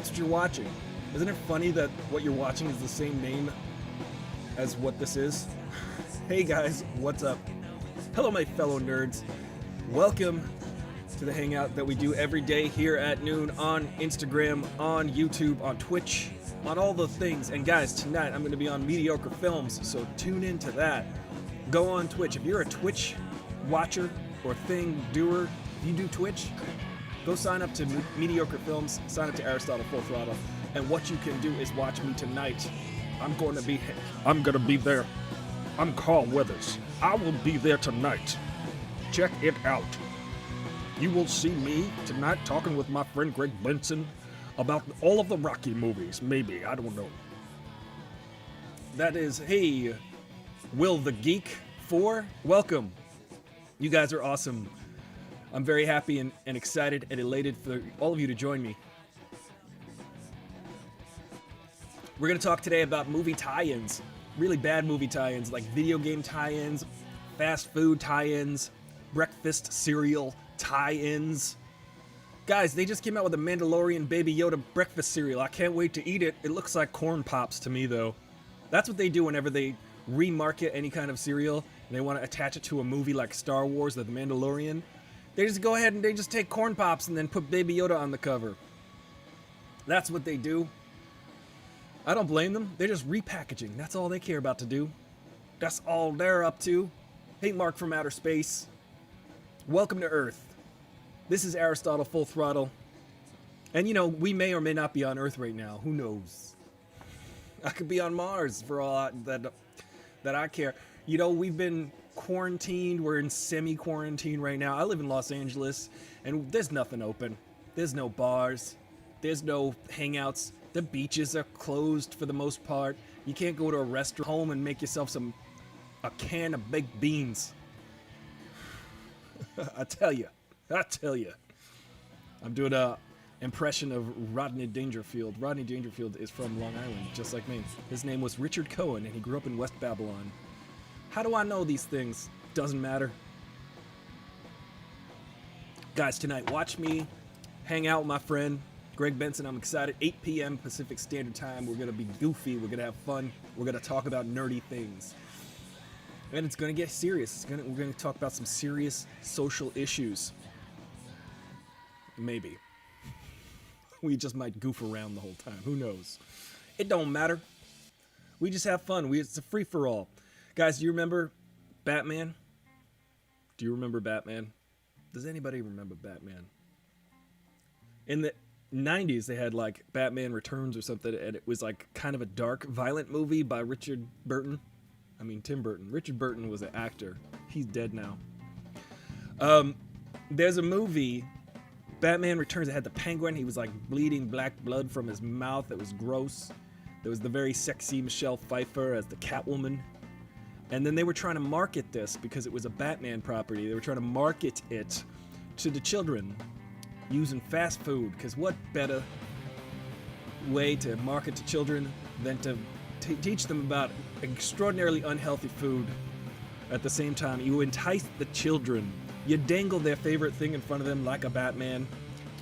that's what you're watching. Isn't it funny that what you're watching is the same name as what this is? Hey guys, what's up? Hello my fellow nerds. Welcome to the hangout that we do every day here at noon on Instagram, on YouTube, on Twitch, on all the things. And guys, tonight I'm going to be on Mediocre Films, so tune into that. Go on Twitch. If you're a Twitch watcher or thing doer, if you do Twitch, go sign up to Mediocre Films, sign up to Aristotle Full Throttle, and what you can do is watch me tonight. I'm going to be there. I'm Carl Weathers. I will be there tonight. Check it out. You will see me tonight talking with my friend Greg Benson about all of the Rocky movies. Maybe, I don't know. That is, hey, Will the Geek 4, welcome. You guys are awesome. I'm very happy and excited and elated for all of you to join me. We're going to talk today about movie tie-ins. Really bad movie tie-ins, like video game tie-ins, fast food tie-ins, breakfast cereal tie-ins. Guys, they just came out with a Mandalorian Baby Yoda breakfast cereal. I can't wait to eat it. It looks like corn pops to me, though. That's what they do whenever they remarket any kind of cereal and they want to attach it to a movie like Star Wars or The Mandalorian. They just go ahead and they just take corn pops and then put Baby Yoda on the cover. That's what they do. I don't blame them. They're just repackaging. That's all they care about to do. That's all they're up to. Hey, Mark from Outer Space. Welcome to Earth. This is Aristotle Full Throttle. And you know, we may or may not be on Earth right now. Who knows? I could be on Mars for all that I care. You know, we've been quarantined. We're in semi-quarantine right now. I live in Los Angeles, and there's nothing open. There's no bars. There's no hangouts. The beaches are closed for the most part. You can't go to a restaurant home and make yourself a can of baked beans. I tell you. I'm doing a impression of Rodney Dangerfield. Rodney Dangerfield is from Long Island, just like me. His name was Richard Cohen, and he grew up in West Babylon. How do I know these things? Doesn't matter. Guys, tonight, watch me hang out with my friend Greg Benson. I'm excited. 8 p.m. Pacific Standard Time. We're going to be goofy. We're going to have fun. We're going to talk about nerdy things. And it's going to get serious. We're going to talk about some serious social issues. Maybe. We just might goof around the whole time. Who knows? It don't matter. We just have fun. It's a free-for-all. Guys, do you remember Batman? Do you remember Batman? Does anybody remember Batman? In the 90s, they had like Batman Returns or something, and it was like kind of a dark, violent movie by Tim Burton. Richard Burton was an actor. He's dead now. There's a movie, Batman Returns, that had the Penguin. He was like bleeding black blood from his mouth. It was gross. There was the very sexy Michelle Pfeiffer as the Catwoman. And then they were trying to market this because it was a Batman property. They were trying to market it to the children using fast food, because what better way to market to children than to teach them about extraordinarily unhealthy food. At the same time, you entice the children. You dangle their favorite thing in front of them like a Batman,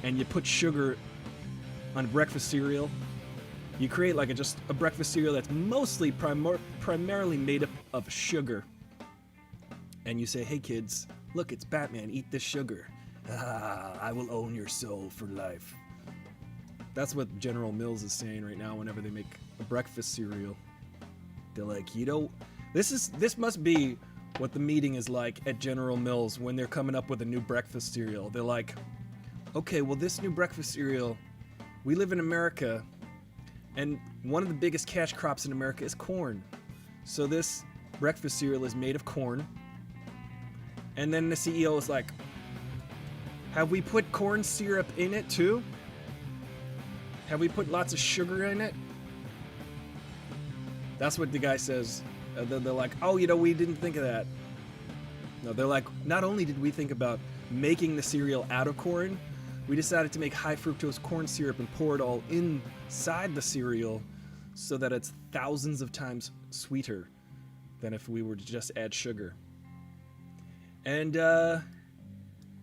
and you put sugar on breakfast cereal. You create like just a breakfast cereal that's mostly primarily made up of sugar. And you say, hey kids, look, it's Batman, eat this sugar. I will own your soul for life. That's what General Mills is saying right now whenever they make a breakfast cereal. They're like, you know, this must be what the meeting is like at General Mills when they're coming up with a new breakfast cereal. They're like, okay, well, this new breakfast cereal, we live in America, and one of the biggest cash crops in America is corn. So this breakfast cereal is made of corn. And then the CEO is like, have we put corn syrup in it too? Have we put lots of sugar in it? That's what the guy says. They're like, oh, you know, we didn't think of that. No, they're like, not only did we think about making the cereal out of corn, we decided to make high fructose corn syrup and pour it all inside the cereal so that it's thousands of times sweeter than if we were to just add sugar. And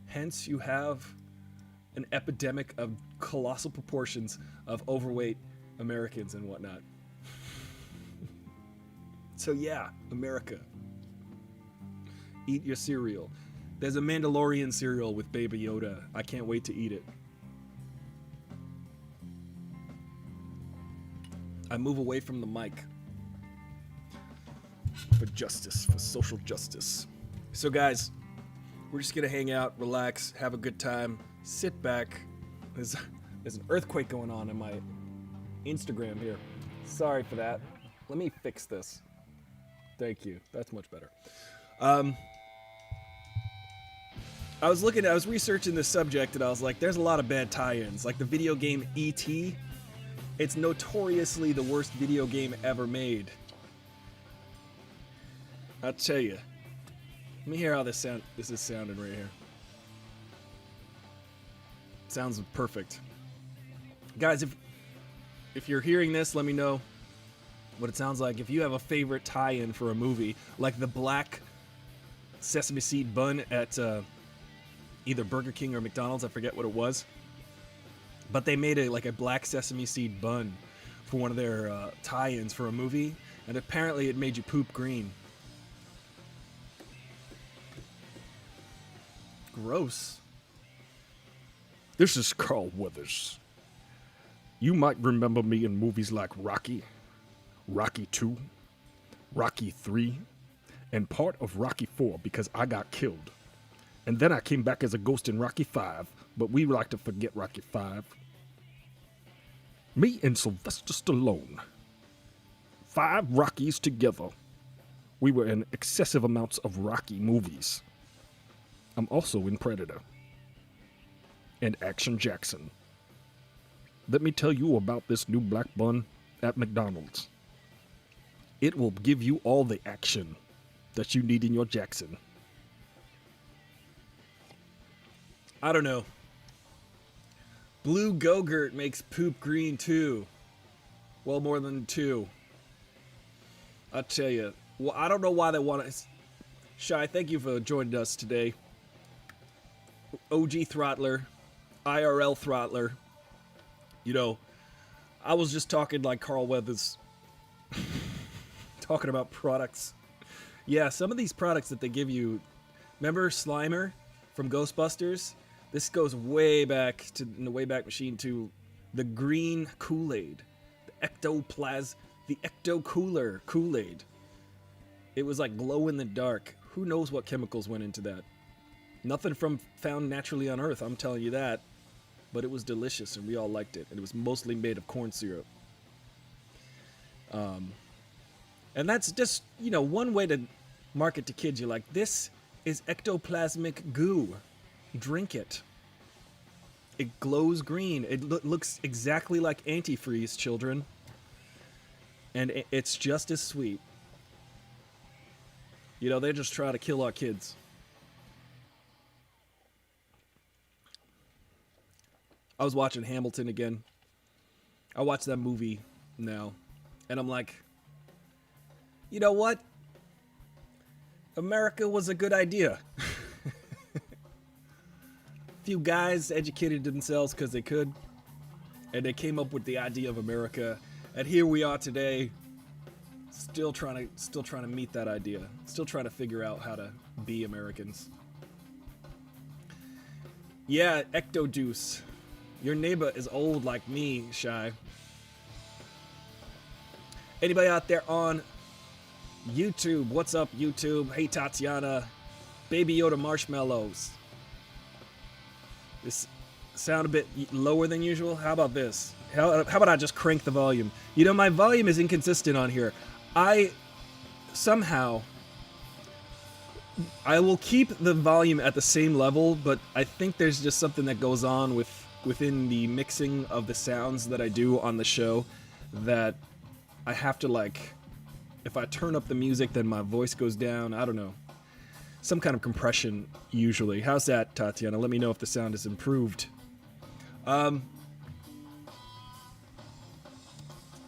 hence you have an epidemic of colossal proportions of overweight Americans and whatnot. So yeah, America. Eat your cereal. There's a Mandalorian cereal with Baby Yoda. I can't wait to eat it. I move away from the mic. For justice, for social justice. So guys, we're just gonna hang out, relax, have a good time, sit back. There's an earthquake going on in my Instagram here. Sorry for that. Let me fix this. Thank you. That's much better. I was researching this subject and I was like, there's a lot of bad tie-ins. Like the video game E.T., it's notoriously the worst video game ever made. I'll tell you. Let me hear how this is sounding right here. Sounds perfect. Guys, if you're hearing this, let me know what it sounds like. If you have a favorite tie-in for a movie, like the black sesame seed bun at either Burger King or McDonald's, I forget what it was. But they made a black sesame seed bun for one of their tie-ins for a movie, and apparently it made you poop green. Gross. This is Carl Weathers. You might remember me in movies like Rocky, Rocky 2, Rocky 3, and part of Rocky 4 because I got killed. And then I came back as a ghost in Rocky 5, but we like to forget Rocky 5. Me and Sylvester Stallone. 5 Rockies together. We were in excessive amounts of Rocky movies. I'm also in Predator. And Action Jackson. Let me tell you about this new black bun at McDonald's. It will give you all the action that you need in your Jackson. I don't know. Blue Go-Gurt makes poop green too. Well, more than 2. I'll tell you. Well, I don't know why they want to... Shy, thank you for joining us today. OG Throttler. IRL Throttler. You know, I was just talking like Carl Weathers. Talking about products. Yeah, some of these products that they give you... Remember Slimer from Ghostbusters? This goes way back to in the Wayback Machine to the green Kool-Aid, the Ecto Cooler Kool-Aid. It was like glow in the dark. Who knows what chemicals went into that? Nothing found naturally on Earth, I'm telling you that. But it was delicious and we all liked it. And it was mostly made of corn syrup. And that's just, one way to market to kids. You're like, this is ectoplasmic goo. Drink it. It glows green. It looks exactly like antifreeze, children. And it's just as sweet. They just try to kill our kids. I was watching Hamilton again. I watched that movie now. And I'm like, you know what? America was a good idea. Few guys educated themselves because they could, and they came up with the idea of America, and here we are today, still trying to meet that idea, still trying to figure out how to be Americans. Yeah, Ecto Juice. Your neighbor is old like me, Shy. Anybody out there on YouTube? What's up, YouTube? Hey, Tatiana. Baby Yoda marshmallows. This sound a bit lower than usual? How about this? How about I just crank the volume? My volume is inconsistent on here. I will keep the volume at the same level, but I think there's just something that goes on within the mixing of the sounds that I do on the show that I have to, if I turn up the music, then my voice goes down. I don't know. Some kind of compression, usually. How's that, Tatiana? Let me know if the sound is improved. I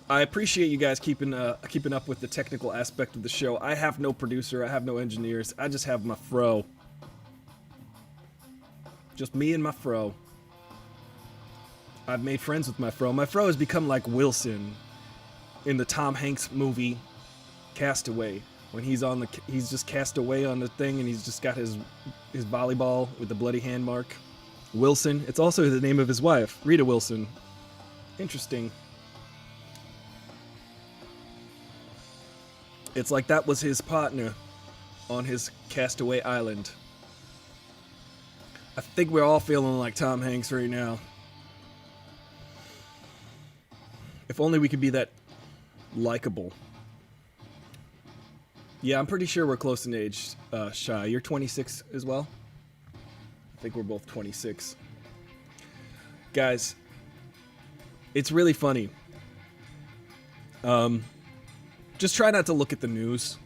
appreciate you guys keeping up with the technical aspect of the show. I have no producer. I have no engineers. I just have my fro. Just me and my fro. I've made friends with my fro. My fro has become like Wilson in the Tom Hanks movie Castaway. When he's just cast away on the thing and he's just got his volleyball with the bloody hand mark. Wilson. It's also the name of his wife, Rita Wilson. Interesting. It's like that was his partner on his castaway island. I think we're all feeling like Tom Hanks right now. If only we could be that likable. Yeah, I'm pretty sure we're close in age, Shy. You're 26 as well? I think we're both 26. Guys, it's really funny. Just try not to look at the news.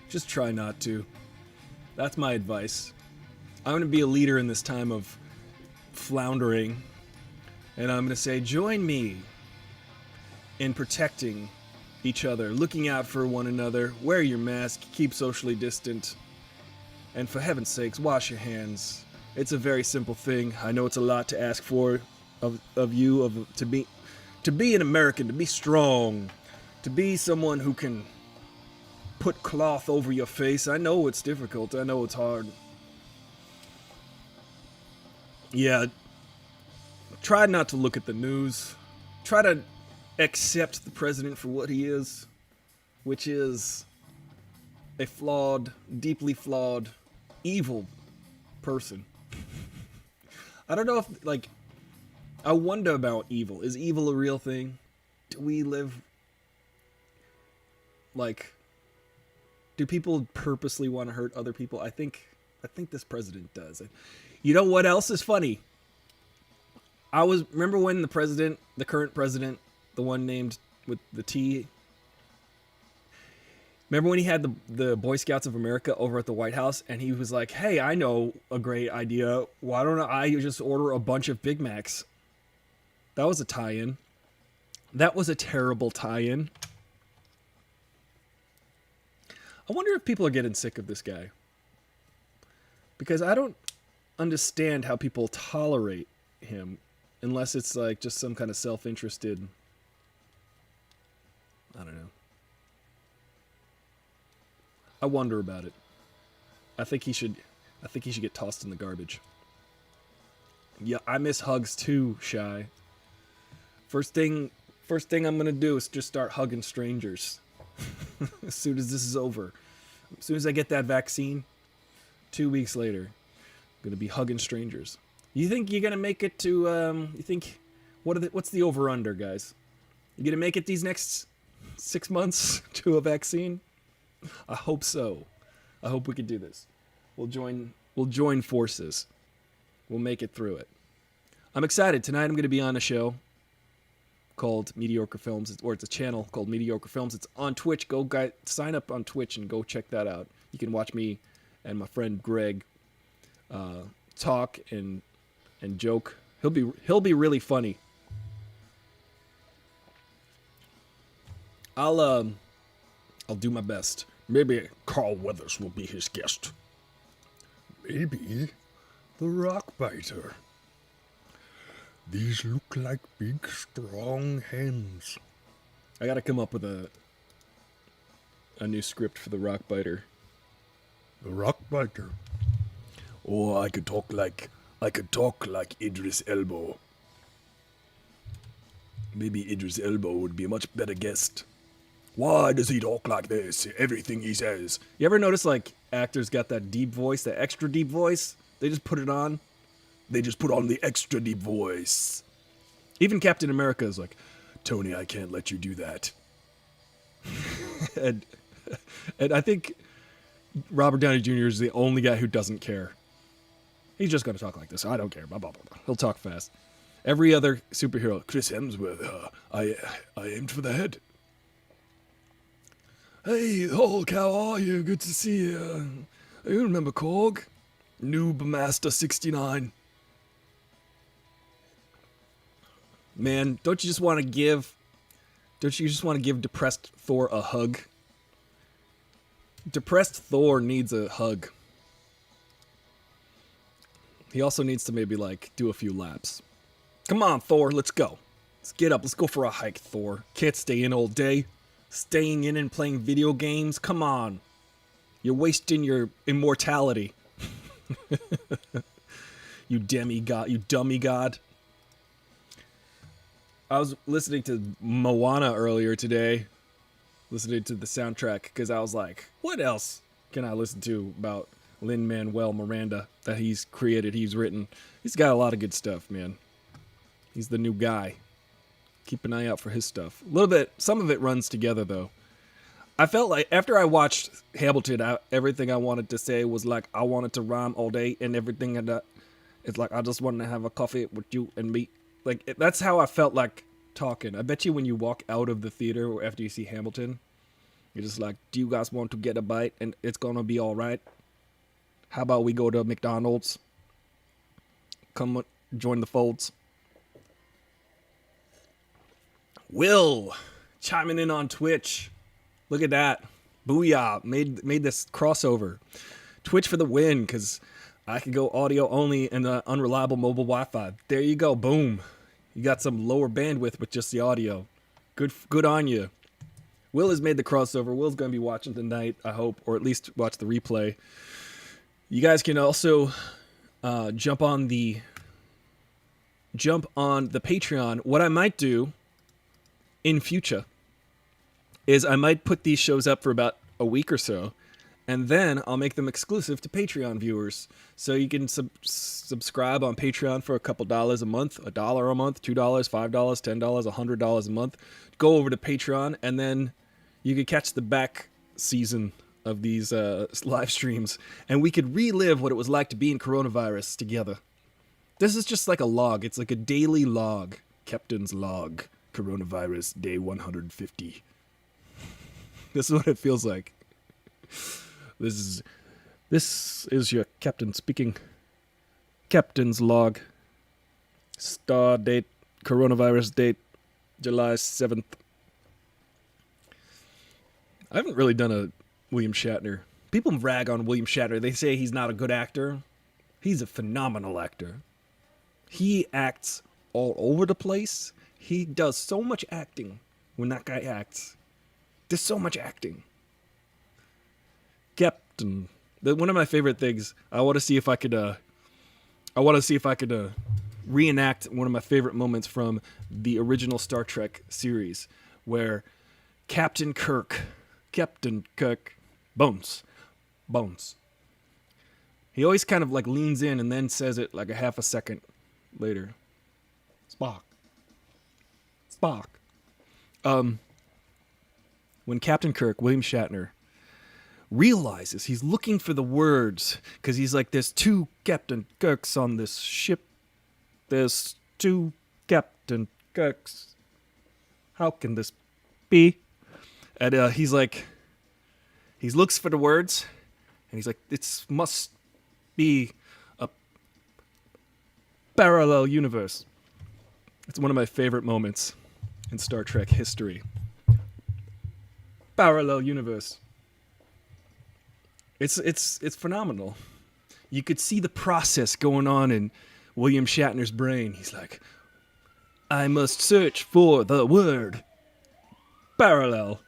Just try not to. That's my advice. I'm going to be a leader in this time of floundering. And I'm going to say, join me in protecting each other, looking out for one another, wear your mask, keep socially distant, and for heaven's sakes, wash your hands. It's a very simple thing. I know it's a lot to ask for of you, to be an American, to be strong, to be someone who can put cloth over your face. I know it's difficult. I know it's hard. Yeah, try not to look at the news. Try to accept the president for what he is, which is a flawed, deeply flawed, evil person. I don't know if, like, I wonder about evil. Is evil a real thing? Do we live, like, do people purposely want to hurt other people? I think this president does. You know what else is funny? Remember when the current president, the one named with the T. Remember when he had the Boy Scouts of America over at the White House and he was like, hey, I know a great idea. Why don't I just order a bunch of Big Macs? That was a tie-in. That was a terrible tie-in. I wonder if people are getting sick of this guy. Because I don't understand how people tolerate him unless it's like just some kind of self-interested, I don't know. I wonder about it. I think he should get tossed in the garbage. Yeah, I miss hugs too, Shy. First thing I'm gonna do is just start hugging strangers. As soon as this is over. As soon as I get that vaccine, 2 weeks later, I'm gonna be hugging strangers. You think you're gonna make it to what's the over-under, guys? You gonna make it these next 6 months to a vaccine? I hope so. I hope we can do this. We'll join forces. We'll make it through it. I'm excited. Tonight I'm going to be on a show called Mediocre Films, or it's a channel called Mediocre Films. It's on Twitch. Sign up on Twitch and go check that out. You can watch me and my friend Greg talk and joke. He'll be really funny. I'll do my best. Maybe Carl Weathers will be his guest. Maybe the Rockbiter. These look like big, strong hens. I gotta come up with a new script for the Rockbiter. The Rockbiter. Oh, I could talk like Idris Elba. Maybe Idris Elba would be a much better guest. Why does he talk like this? Everything he says. You ever notice, like, actors got that deep voice, that extra deep voice? They just put it on. They just put on the extra deep voice. Even Captain America is like, Tony, I can't let you do that. and I think Robert Downey Jr. is the only guy who doesn't care. He's just going to talk like this. I don't care. Blah, blah, blah, blah. He'll talk fast. Every other superhero, Chris Hemsworth, I aimed for the head. Hey, Hulk, how are you? Good to see you. You remember Korg? Noob Master 69. Man, don't you just want to give depressed Thor a hug? Depressed Thor needs a hug. He also needs to maybe like do a few laps. Come on, Thor, let's go. Let's get up. Let's go for a hike, Thor. Can't stay in all day. Staying in and playing video games? Come on. You're wasting your immortality. You demigod. You dummy god. I was listening to Moana earlier today. Listening to the soundtrack because I was like, what else can I listen to about Lin-Manuel Miranda that he's created, he's written? He's got a lot of good stuff, man. He's the new guy. Keep an eye out for his stuff. A little bit, some of it runs together, though. I felt like after I watched Hamilton, everything I wanted to say was like, I wanted to rhyme all day and everything. And it's like, I just wanted to have a coffee with you and me. Like, that's how I felt like talking. I bet you when you walk out of the theater after you see Hamilton, you're just like, do you guys want to get a bite and it's going to be all right? How about we go to McDonald's? Come join the folds. Will chiming in on Twitch. Look at that. Booyah. Made this crossover. Twitch for the win, because I can go audio only and unreliable mobile Wi-Fi. There you go. Boom. You got some lower bandwidth with just the audio. Good on you. Will has made the crossover. Will's going to be watching tonight, I hope, or at least watch the replay. You guys can also jump on the Patreon. What I might do in future is I might put these shows up for about a week or so, and then I'll make them exclusive to Patreon viewers. So you can subscribe on Patreon for a couple dollars a month, $1 a month, $2, $5, $10, $100 a month. Go over to Patreon, and then you can catch the back season of these live streams, and we could relive what it was like to be in coronavirus together. This is just like a log. It's like a daily log. Captain's log. Coronavirus day 150. This is what it feels like. This is your captain speaking. Captain's log. Star date. Coronavirus date. July 7th. I haven't really done a William Shatner. People rag on William Shatner. They say he's not a good actor. He's a phenomenal actor. He acts all over the place. He does so much acting when that guy acts. There's so much acting. Captain. One of my favorite things. I want to see if I could reenact one of my favorite moments from the original Star Trek series, where Captain Kirk, Bones. He always kind of like leans in and then says it like a half a second later. Spock. When Captain Kirk, William Shatner, realizes he's looking for the words, because he's like, there's 2 Captain Kirks on this ship. There's 2 Captain Kirks. How can this be? And he's like, he looks for the words, and he's like, it must be a parallel universe. It's one of my favorite moments in Star Trek history. Parallel universe. It's phenomenal. You could see the process going on in William Shatner's brain. He's like, I must search for the word parallel.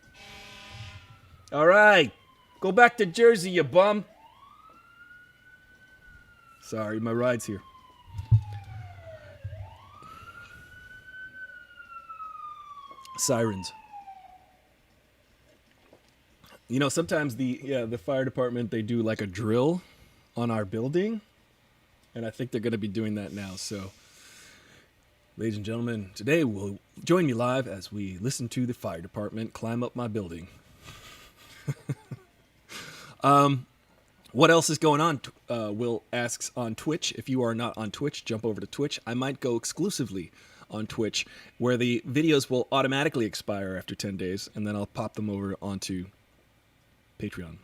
All right, go back to Jersey, you bum. Sorry, my ride's here. Sirens. You know, sometimes the fire department, they do like a drill on our building, and I think they're going to be doing that now. So, ladies and gentlemen, today will join me live as we listen to the fire department climb up my building. What else is going on? Will asks on Twitch. If you are not on Twitch, jump over to Twitch. I might go exclusively on Twitch, where the videos will automatically expire after 10 days, and then I'll pop them over onto Patreon.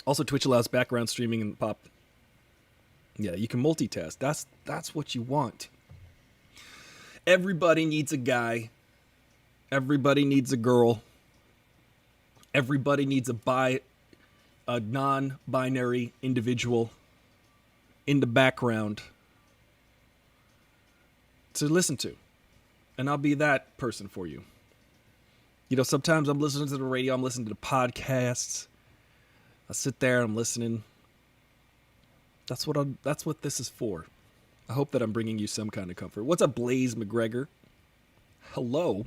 Also, Twitch allows background streaming and pop. Yeah, you can multitask. That's what you want. Everybody needs a guy. Everybody needs a girl. Everybody needs a non-binary individual in the background to listen to. And I'll be that person for you. You know, sometimes I'm listening to the radio, I'm listening to the podcasts. I sit there, I'm listening. That's what this is for. I hope that I'm bringing you some kind of comfort. What's up, Blaze McGregor? Hello.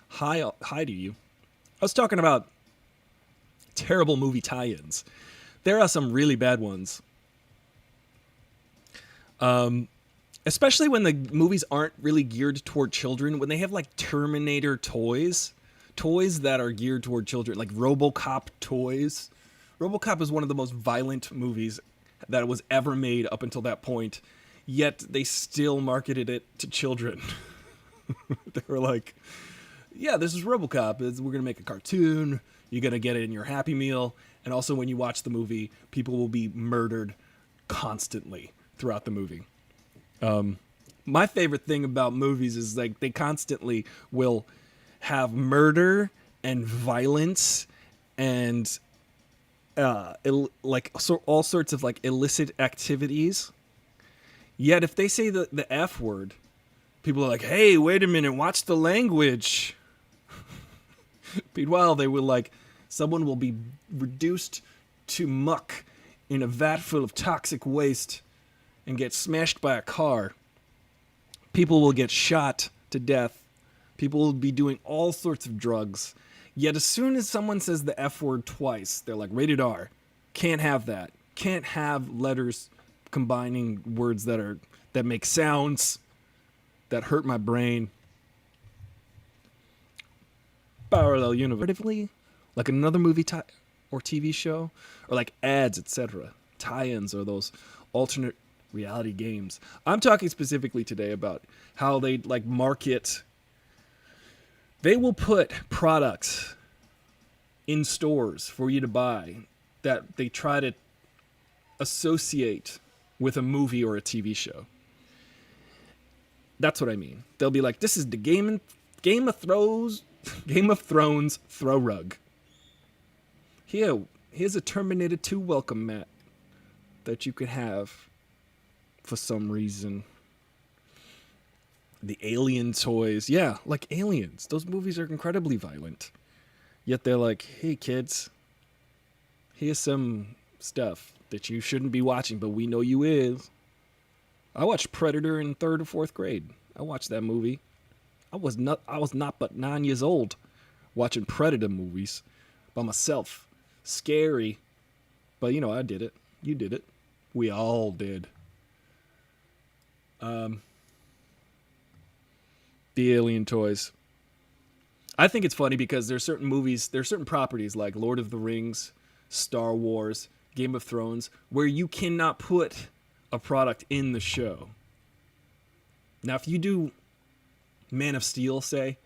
Hi to you. I was talking about terrible movie tie-ins. There are some really bad ones. Especially when the movies aren't really geared toward children. When they have like Terminator toys that are geared toward children, like RoboCop toys. RoboCop is one of the most violent movies that was ever made up until that point, yet they still marketed it to children. They were like, yeah, this is RoboCop. We're going to make a cartoon. You're going to get it in your Happy Meal. And also when you watch the movie, people will be murdered constantly throughout the movie. My favorite thing about movies is like they constantly will have murder and violence and all sorts of like illicit activities. Yet if they say the F word, people are like, hey, wait a minute, watch the language. Meanwhile, they will like, someone will be reduced to muck in a vat full of toxic waste and get smashed by a car. People will get shot to death. People will be doing all sorts of drugs. Yet as soon as someone says the F word twice, they're like, rated R. Can't have that. Can't have letters combining words that make sounds that hurt my brain. Parallel universe. Like another movie or TV show, or like ads, etc. Tie-ins or those alternate reality games. I'm talking specifically today about how they like market. They will put products in stores for you to buy that they try to associate with a movie or a TV show. That's what I mean. They'll be like, this is the Game of Thrones throw rug. Here's a Terminator 2 welcome mat that you could have for some reason. The Alien toys. Yeah, like Aliens. Those movies are incredibly violent. Yet they're like, hey kids, here's some stuff that you shouldn't be watching, but we know you is. I watched Predator in 3rd or 4th grade. I watched that movie. I was not but 9 years old watching Predator movies by myself. Scary. But you know, I did it. You did it. We all did. The Alien toys. I think it's funny because there's certain movies, there's certain properties like Lord of the Rings, Star Wars, Game of Thrones, where you cannot put a product in the show. Now, if you do Man of Steel, say,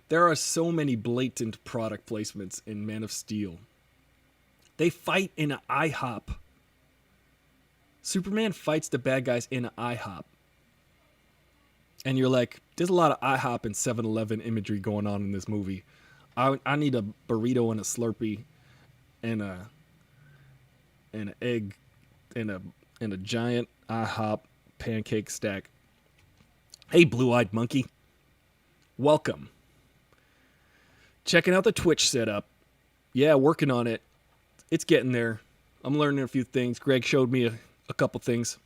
there are so many blatant product placements in Man of Steel. They fight in an IHOP. Superman fights the bad guys in an IHOP. And you're like, there's a lot of IHOP and 7-Eleven imagery going on in this movie. I need a burrito and a Slurpee and an egg and a giant IHOP pancake stack. Hey, blue-eyed monkey. Welcome. Checking out the Twitch setup. Yeah, working on it. It's getting there. I'm learning a few things. Greg showed me a couple things.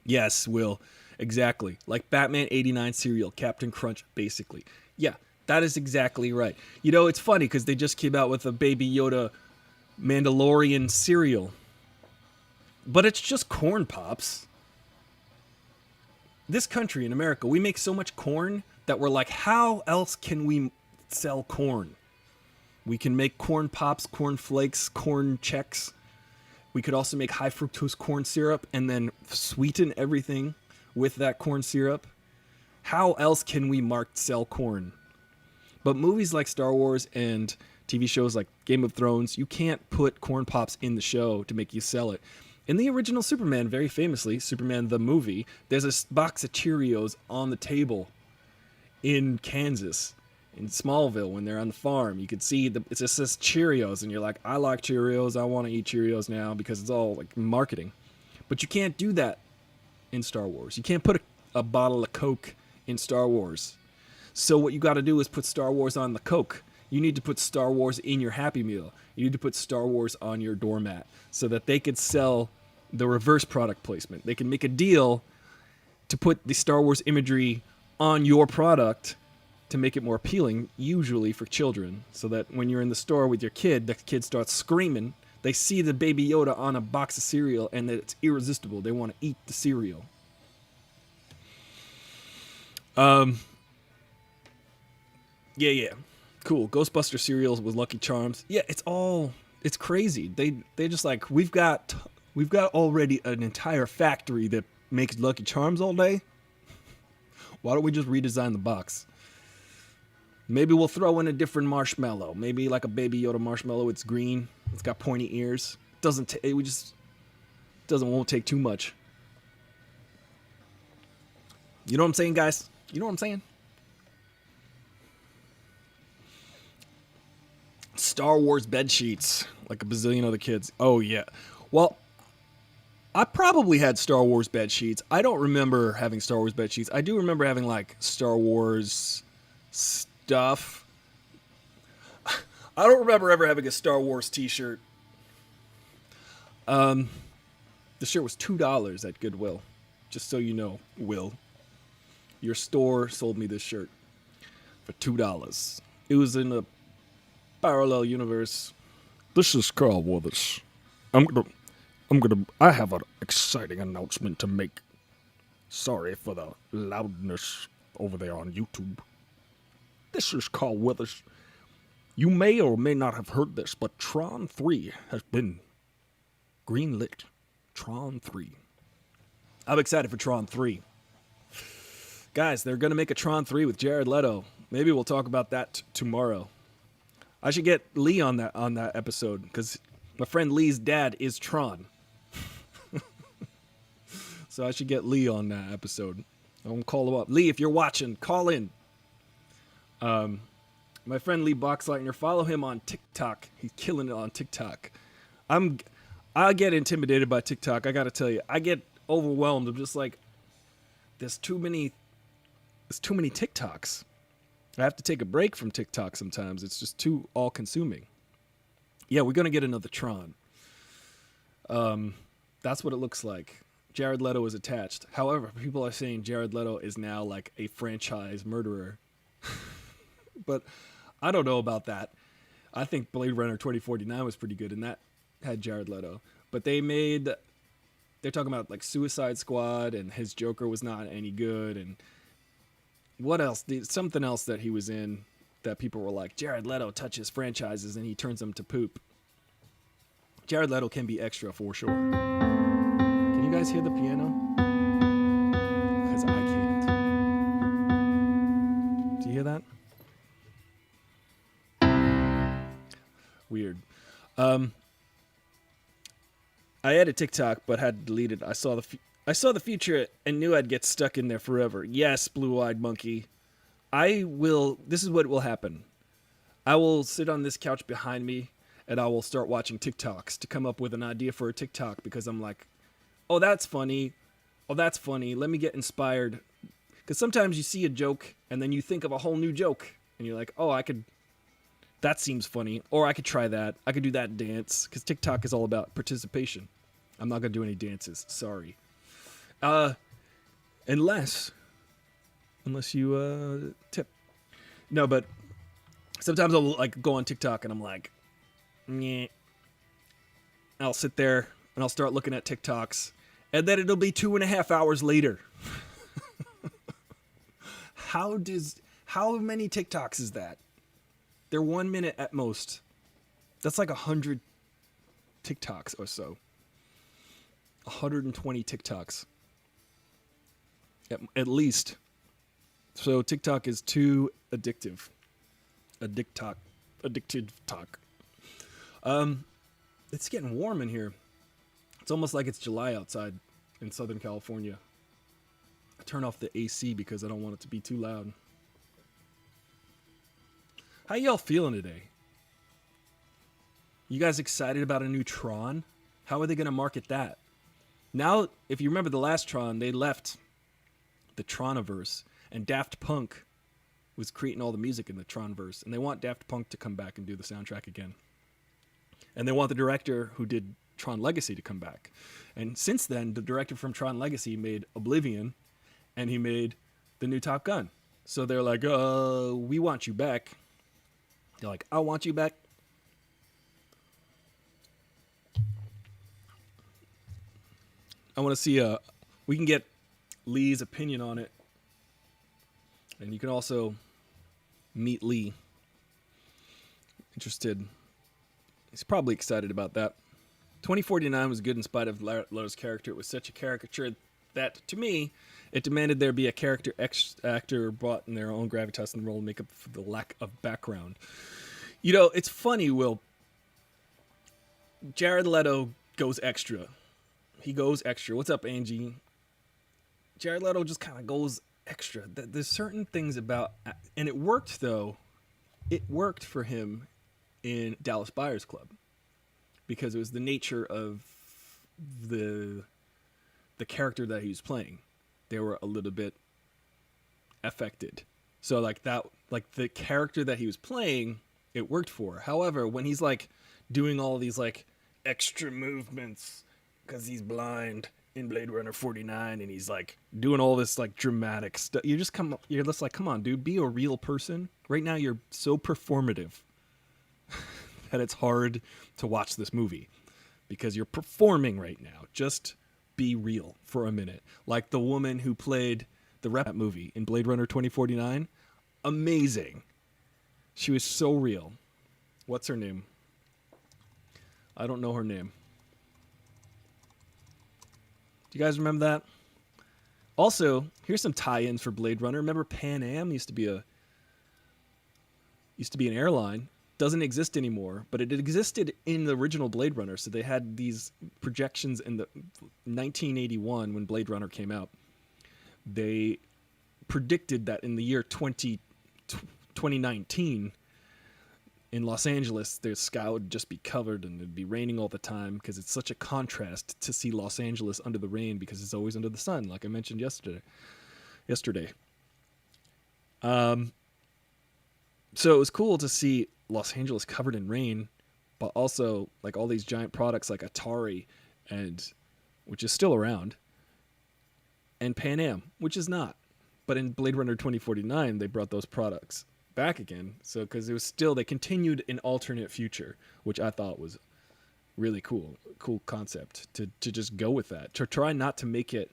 Yes, Will. Exactly. Like Batman 89 cereal, Captain Crunch, basically. Yeah, that is exactly right. You know, it's funny because they just came out with a Baby Yoda Mandalorian cereal. But it's just corn pops. This country in America, we make so much corn that we're like, how else can we sell corn? We can make corn pops, corn flakes, corn checks. We could also make high fructose corn syrup and then sweeten everything with that corn syrup. How else can we sell corn? But movies like Star Wars and TV shows like Game of Thrones, you can't put corn pops in the show to make you sell it. In the original Superman, very famously, Superman the movie, there's a box of Cheerios on the table in Kansas, in Smallville, when they're on the farm. You could see it just says Cheerios, and you're like, I like Cheerios, I want to eat Cheerios now, because it's all like marketing. But you can't do that in Star Wars. You can't put a a bottle of Coke in Star Wars. So what you got to do is put Star Wars on the Coke. You need to put Star Wars in your Happy Meal. You need to put Star Wars on your doormat so that they could sell the reverse product placement. They can make a deal to put the Star Wars imagery on your product to make it more appealing, usually for children, so that when you're in the store with your kid, the kid starts screaming. They see the Baby Yoda on a box of cereal and that it's irresistible. They want to eat the cereal. Yeah. Cool. Ghostbuster cereals with Lucky Charms. Yeah, it's crazy. They just like, we've got already an entire factory that makes Lucky Charms all day. Why don't we just redesign the box? Maybe we'll throw in a different marshmallow. Maybe like a Baby Yoda marshmallow. It's green. It's got pointy ears. Won't take too much. You know what I'm saying, guys? You know what I'm saying? Star Wars bed sheets, like a bazillion other kids. Oh yeah. Well, I probably had Star Wars bed sheets. I don't remember having Star Wars bed sheets. I do remember having like Star Wars stuff. I don't remember ever having a Star Wars t-shirt. The shirt was $2 at Goodwill. Just so you know, Will. Your store sold me this shirt for $2. It was in a parallel universe. This is Carl Withers. I have an exciting announcement to make. Sorry for the loudness over there on YouTube. This is Carl Withers. You may or may not have heard this, but Tron 3 has been greenlit. Tron 3. I'm excited for Tron 3. Guys, they're going to make a Tron 3 with Jared Leto. Maybe we'll talk about that tomorrow. I should get Lee on that episode because my friend Lee's dad is Tron. So I should get Lee on that episode. I'm going to call him up. Lee, if you're watching, call in. My friend Lee Boxleitner, follow him on TikTok. He's killing it on TikTok. I get intimidated by TikTok. I got to tell you, I get overwhelmed. I'm just like, there's too many TikToks. I have to take a break from TikTok sometimes. It's just too all-consuming. Yeah, we're going to get another Tron. That's what it looks like. Jared Leto is attached. However, people are saying Jared Leto is now like a franchise murderer. But I don't know about that. I think Blade Runner 2049 was pretty good, and that had Jared Leto. But they're talking about like Suicide Squad, and his Joker was not any good, and what else? Something else that he was in that people were like, Jared Leto touches franchises and he turns them to poop. Jared Leto can be extra for sure. Can you guys hear the piano? Because I can't. Do you hear that? Weird. I added TikTok but had to delete it. I saw the future and knew I'd get stuck in there forever. Yes, blue-eyed monkey. This is what will happen. I will sit on this couch behind me and I will start watching TikToks to come up with an idea for a TikTok because I'm like, oh, that's funny. Oh, that's funny. Let me get inspired. Because sometimes you see a joke and then you think of a whole new joke and you're like, oh, that seems funny. Or I could try that. I could do that dance because TikTok is all about participation. I'm not going to do any dances. Sorry. Unless you tip. No, but sometimes I'll like go on TikTok and I'm like, nyeh. I'll sit there and I'll start looking at TikToks, and then it'll be 2.5 hours later. How many TikToks is that? They're 1 minute at most. That's like 100 TikToks or so. 120 TikToks. At least. So TikTok is too addictive. Addicted talk. It's getting warm in here. It's almost like it's July outside in Southern California. I turn off the AC because I don't want it to be too loud. How y'all feeling today? You guys excited about a new Tron? How are they going to market that? Now, if you remember the last Tron, they left the Troniverse, and Daft Punk was creating all the music in the Tronverse, and they want Daft Punk to come back and do the soundtrack again. And they want the director who did Tron Legacy to come back. And since then, the director from Tron Legacy made Oblivion, and he made the new Top Gun. So they're like, we want you back. They're like, I want you back. I want to see, we can get Lee's opinion on it. And you can also meet Lee. Interested. He's probably excited about that. 2049 was good in spite of Leto's character. It was such a caricature that, to me, it demanded there be a character actor brought in their own gravitas and role and make up for the lack of background. You know, it's funny, Will. Jared Leto goes extra. He goes extra. What's up, Angie? Jared Leto just kind of goes extra. There's certain things about... And it worked, though. It worked for him in Dallas Buyers Club. Because it was the nature of the character that he was playing. They were a little bit affected. So like that, like the character that he was playing, it worked for. However, when he's like doing all these like extra movements because he's blind in Blade Runner 49, and he's like doing all this like dramatic stuff, you're just like, come on, dude, be a real person. Right now, you're so performative that it's hard to watch this movie because you're performing right now. Just be real for a minute. Like the woman who played the rep movie in Blade Runner 2049. Amazing. She was so real. What's her name? I don't know her name. Do you guys remember that? Also, here's some tie-ins for Blade Runner. Remember Pan Am used to be an airline. Doesn't exist anymore, but it existed in the original Blade Runner. So they had these projections in the 1981 when Blade Runner came out. They predicted that in the year 2019 in Los Angeles, the sky would just be covered and it'd be raining all the time because it's such a contrast to see Los Angeles under the rain because it's always under the sun, like I mentioned yesterday. So it was cool to see Los Angeles covered in rain, but also like all these giant products like Atari, and which is still around, and Pan Am, which is not. But in Blade Runner 2049, they brought those products back again. So because it was still, they continued an alternate future, which I thought was really cool concept to just go with that, to try not to make it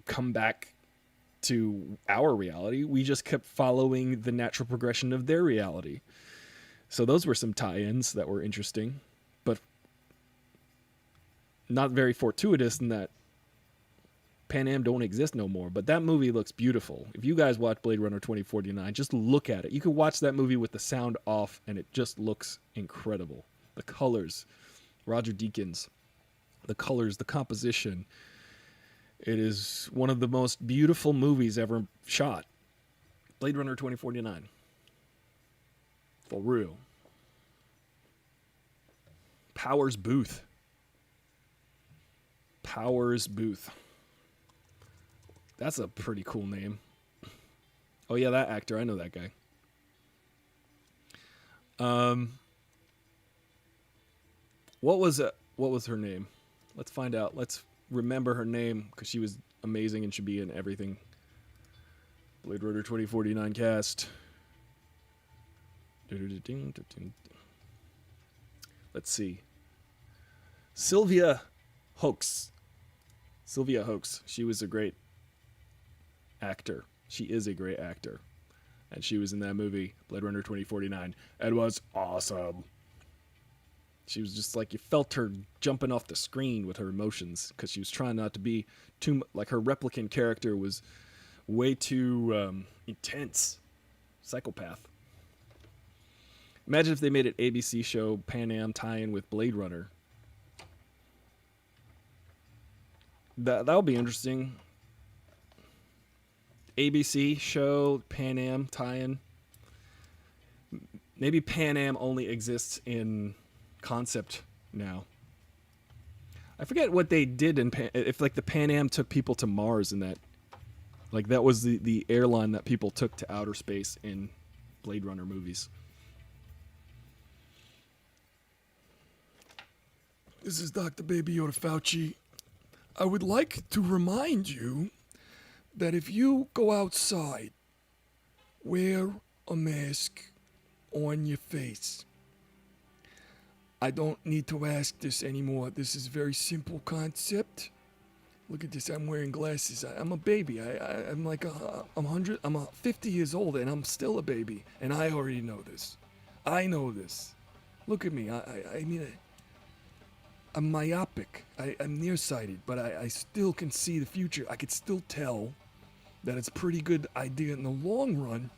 come back to our reality. We just kept following the natural progression of their reality. So those were some tie-ins that were interesting, but not very fortuitous in that Pan Am don't exist no more. But that movie looks beautiful. If you guys watch Blade Runner 2049, just look at it. You could watch that movie with the sound off and it just looks incredible. The colors, Roger Deakins, the colors, the composition. It is one of the most beautiful movies ever shot. Blade Runner 2049. For real. Powers Booth. Powers Booth. That's a pretty cool name. Oh yeah, that actor. I know that guy. What was her name? Let's find out. Let's remember her name because she was amazing and should be in everything. Blade Runner 2049 cast. Let's see. Sylvia Hoeks. She was a great actor. She is a great actor. And she was in that movie, Blade Runner 2049. It was awesome. She was just like, you felt her jumping off the screen with her emotions because she was trying not to be too, like her replicant character was way too intense. Psychopath. Imagine if they made an ABC show, Pan Am tie-in with Blade Runner. That would be interesting. ABC show, Pan Am tie-in. Maybe Pan Am only exists in concept now. I forget what they did in if like the Pan Am took people to Mars in that Like that was the airline that people took to outer space in Blade Runner movies. This is Dr. Baby Yoda Fauci. I would like to remind you that if you go outside, wear a mask on your face. I don't need to ask this anymore. This is a very simple concept. Look at this. I'm wearing glasses. I'm a baby. I'm like I'm 50 years old and I'm still a baby. And I already know this. I know this. Look at me. I mean, I'm myopic. I'm nearsighted, but I still can see the future. I could still tell that it's a pretty good idea in the long run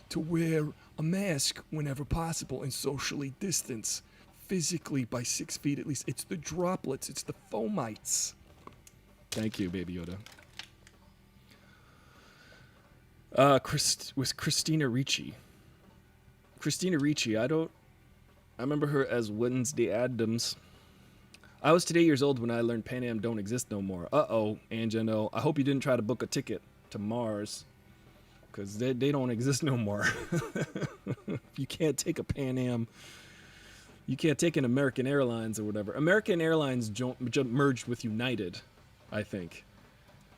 to wear a mask whenever possible and socially distance physically by 6 feet at least. It's the droplets. It's the fomites. Thank you, Baby Yoda. Was Christina Ricci. Christina Ricci, I remember her as Wednesday Addams. I was today years old when I learned Pan Am don't exist no more. Uh-oh, Angelo. I hope you didn't try to book a ticket to Mars, because they don't exist no more. You can't take a Pan Am. You can't take an American Airlines or whatever. American Airlines merged with United, I think.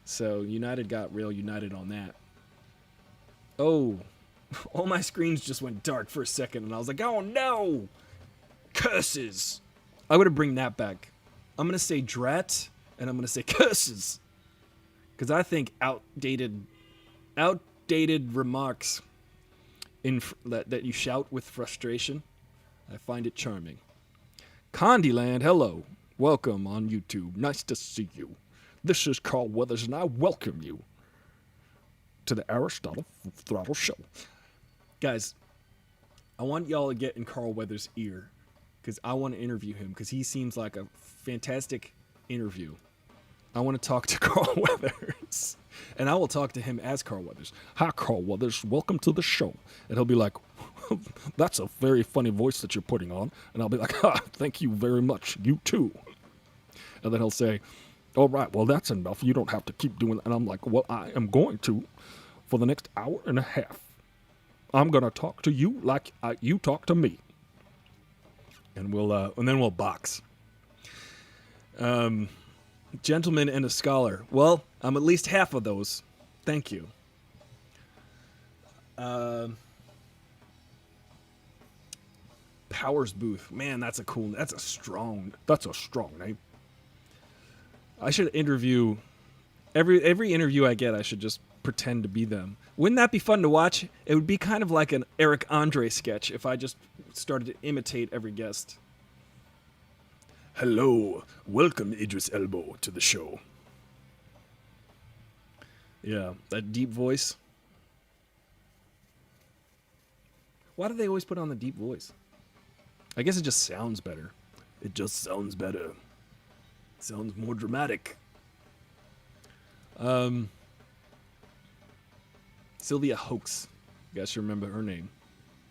So United got real united on that. Oh, all my screens just went dark for a second, and I was like, oh no! Curses! I'm going to bring that back. I'm going to say drat, and I'm going to say curses. Because I think outdated remarks that you shout with frustration, I find it charming. Condyland, hello. Welcome on YouTube. Nice to see you. This is Carl Weathers, and I welcome you to the Aristotle Throttle Show. Guys, I want y'all to get in Carl Weathers' ear, because I want to interview him, because he seems like a fantastic interview. I want to talk to Carl Weathers, and I will talk to him as Carl Weathers. Hi, Carl Weathers. Welcome to the show. And he'll be like, that's a very funny voice that you're putting on. And I'll be like, thank you very much. You too. And then he'll say, all right, well, that's enough. You don't have to keep doing that. And I'm like, well, I am going to for the next hour and a half. I'm going to talk to you like you talk to me. And then we'll box. Gentleman and a scholar. Well, I'm at least half of those. Thank you. Powers Booth. Man, that's a strong name. I should interview every interview I get. I should just pretend to be them. Wouldn't that be fun to watch? It would be kind of like an Eric Andre sketch if I just started to imitate every guest. Hello, welcome Idris Elbow to the show. Yeah, that deep voice. Why do they always put on the deep voice? I guess it just sounds better. It just sounds better. It sounds more dramatic. Sylvia Hoeks. You guys should remember her name.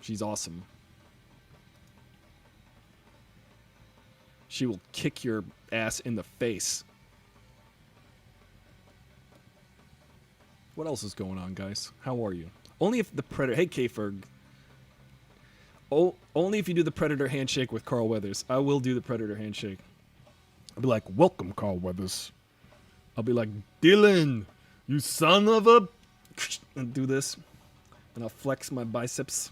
She's awesome. She will kick your ass in the face. What else is going on, guys? How are you? Only if the Predator... Hey, K-Ferg. Oh, only if you do the Predator handshake with Carl Weathers. I will do the Predator handshake. I'll be like, welcome, Carl Weathers. I'll be like, Dylan, you son of a... And do this. And I'll flex my biceps.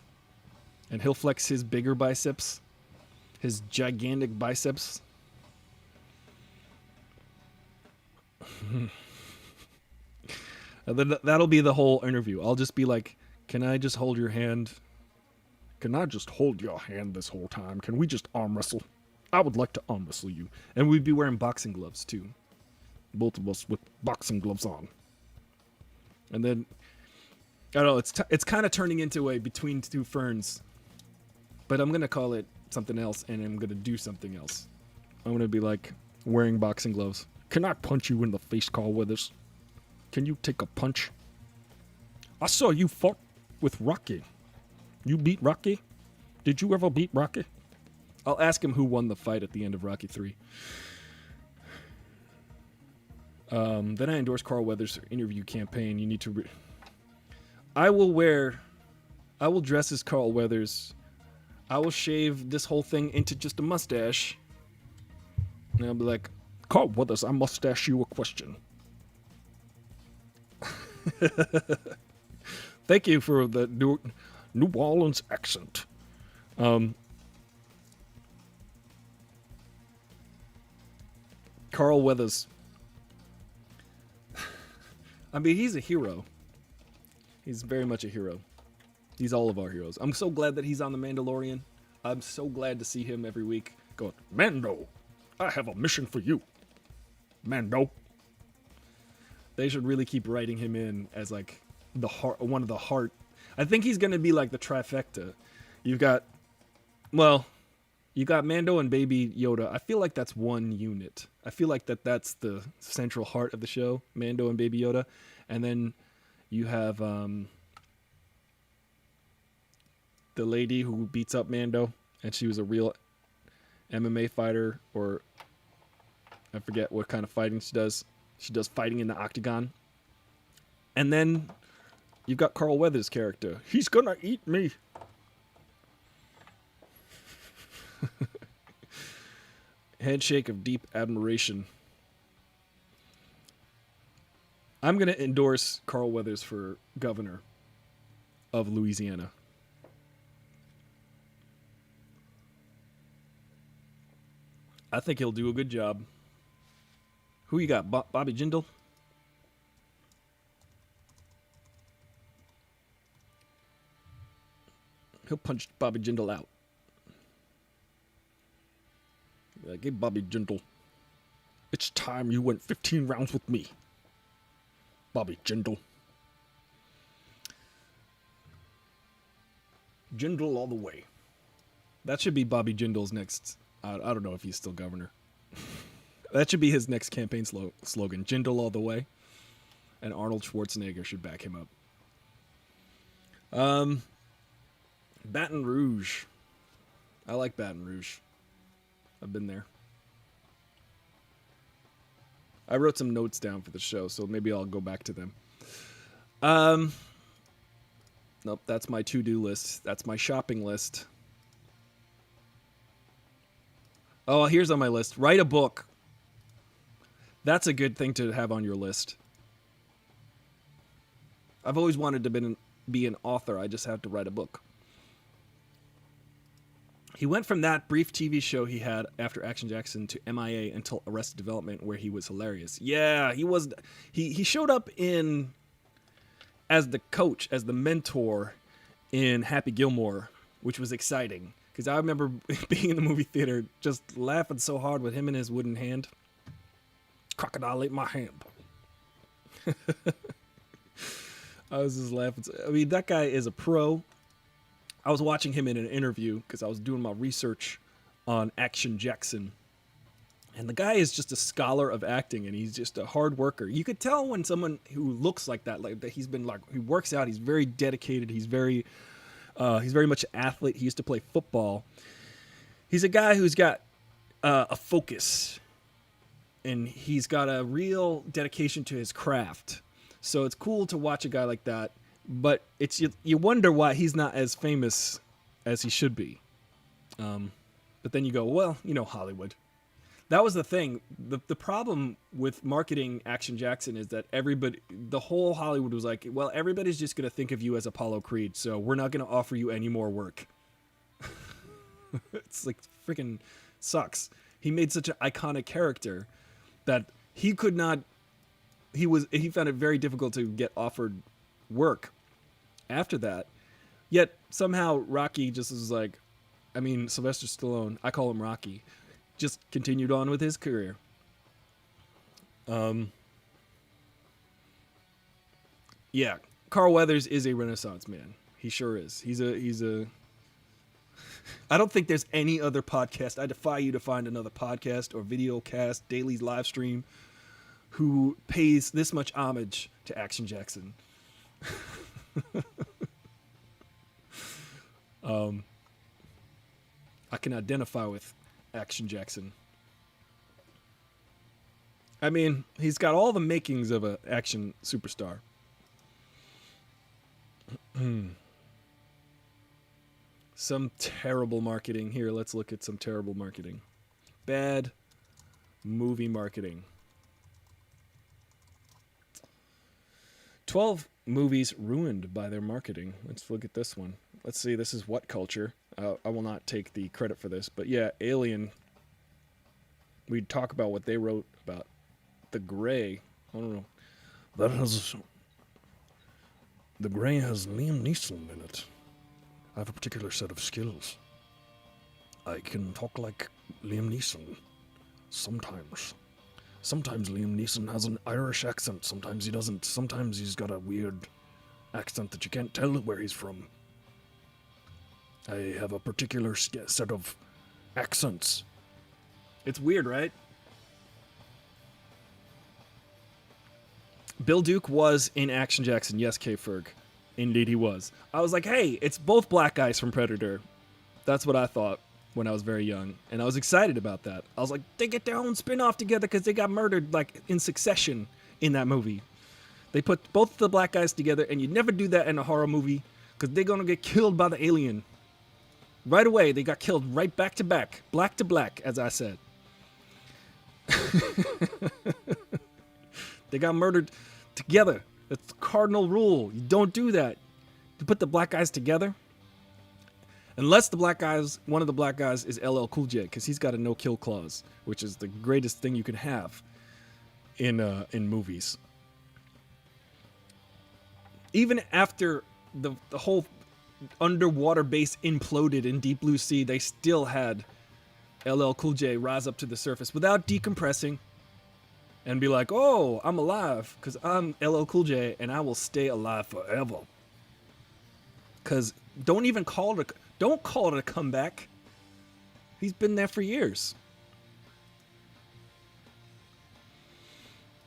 And he'll flex his bigger biceps. His gigantic biceps. And then that'll be the whole interview. I'll just be like, can I just hold your hand? Can I just hold your hand this whole time? Can we just arm wrestle? I would like to arm wrestle you. And we'd be wearing boxing gloves, too. Both of us with boxing gloves on. And then, I don't know, it's kind of turning into a Between Two Ferns. But I'm going to call it something else, and I'm going to do something else. I'm going to be like wearing boxing gloves. Can I punch you in the face, Carl Weathers? Can you take a punch? I saw you fought with Rocky. You beat Rocky? Did you ever beat Rocky? I'll ask him who won the fight at the end of Rocky 3. Then I endorse Carl Weathers' interview campaign. You need to. I will dress as Carl Weathers. I will shave this whole thing into just a mustache. And I'll be like, Carl Weathers, I mustache you a question. thank you for the New Orleans accent. Carl Weathers. I mean, he's a hero. He's very much a hero. He's all of our heroes. I'm so glad that he's on The Mandalorian. I'm so glad to see him every week. Going, Mando, I have a mission for you. Mando. They should really keep writing him in as like the heart, one of the heart. I think he's gonna be like the trifecta. You got Mando and Baby Yoda. I feel like that's one unit. I feel like that's the central heart of the show, Mando and Baby Yoda. And then you have the lady who beats up Mando, and she was a real MMA fighter, or I forget what kind of fighting she does. She does fighting in the octagon. And then you've got Carl Weathers' character. He's gonna eat me. Handshake of deep admiration. I'm going to endorse Carl Weathers for governor of Louisiana. I think he'll do a good job. Who you got? Bobby Jindal? He'll punch Bobby Jindal out. Like, hey, Bobby Jindal, It's time you went 15 rounds with me. Bobby Jindal. Jindal all the way. That should be Bobby Jindal's next. I don't know if he's still governor. That should be his next campaign slogan. Jindal all the way. And Arnold Schwarzenegger should back him up. Baton Rouge. I like Baton Rouge. I've been there. I wrote some notes down for the show, so maybe I'll go back to them. Nope, that's my to-do list. That's my shopping list. Oh, here's on my list. Write a book. That's a good thing to have on your list. I've always wanted to be an author. I just had to write a book. He went from that brief TV show he had after Action Jackson to MIA until Arrested Development, where he was hilarious. Yeah, he was. He showed up as the coach, as the mentor in Happy Gilmore, which was exciting. Because I remember being in the movie theater just laughing so hard with him in his wooden hand. Crocodile ate my hand. I was just laughing. I mean, that guy is a pro. I was watching him in an interview because I was doing my research on Action Jackson. And the guy is just a scholar of acting, and he's just a hard worker. You could tell when someone who looks like that he's been like, he works out, he's very dedicated, he's very much an athlete. He used to play football. He's a guy who's got a focus, and he's got a real dedication to his craft. So it's cool to watch a guy like that, but it's you wonder why he's not as famous as he should be. But then you go, well, Hollywood. That was the thing. The problem with marketing Action Jackson is that the whole Hollywood was like, well, everybody's just going to think of you as Apollo Creed, so we're not going to offer you any more work. It's like freaking sucks. He made such an iconic character that he found it very difficult to get offered work after that. Yet somehow Rocky just was like, Sylvester Stallone, I call him Rocky, just continued on with his career. Yeah, Carl Weathers is a Renaissance man. He sure is. He's a I don't think there's any other podcast. I defy you to find another podcast or video cast, daily live stream, who pays this much homage to Action Jackson. I can identify with Action Jackson. I mean, he's got all the makings of an action superstar. Some terrible marketing. Here, let's look at some terrible marketing. Bad movie marketing. 12 movies ruined by their marketing. Let's look at this one. Let's see, this is What Culture. I will not take the credit for this, but yeah, Alien. We'd talk about what they wrote about The Gray. I don't know. That has... The Gray has Liam Neeson in it. I have a particular set of skills. I can talk like Liam Neeson. Sometimes. Sometimes Liam Neeson has an Irish accent. Sometimes he doesn't. Sometimes he's got a weird accent that you can't tell where he's from. I have a particular set of accents. It's weird, right? Bill Duke was in Action Jackson. Yes, K. Ferg. Indeed he was. I was like, hey, it's both black guys from Predator. That's what I thought when I was very young. And I was excited about that. I was like, they get their own spin-off together because they got murdered like in succession in that movie. They put both the black guys together, and you never do that in a horror movie because they're going to get killed by the alien. Right away, they got killed right back to back. Black to black, as I said. They got murdered together. That's the cardinal rule. You don't do that. You put the black guys together. Unless the black guys, one of the black guys is LL Cool J, because he's got a no-kill clause, which is the greatest thing you can have in movies. Even after the whole underwater base imploded in Deep Blue Sea, they still had LL Cool J rise up to the surface without decompressing and be like, oh, I'm alive because I'm LL Cool J and I will stay alive forever. Because don't call it a comeback. He's been there for years.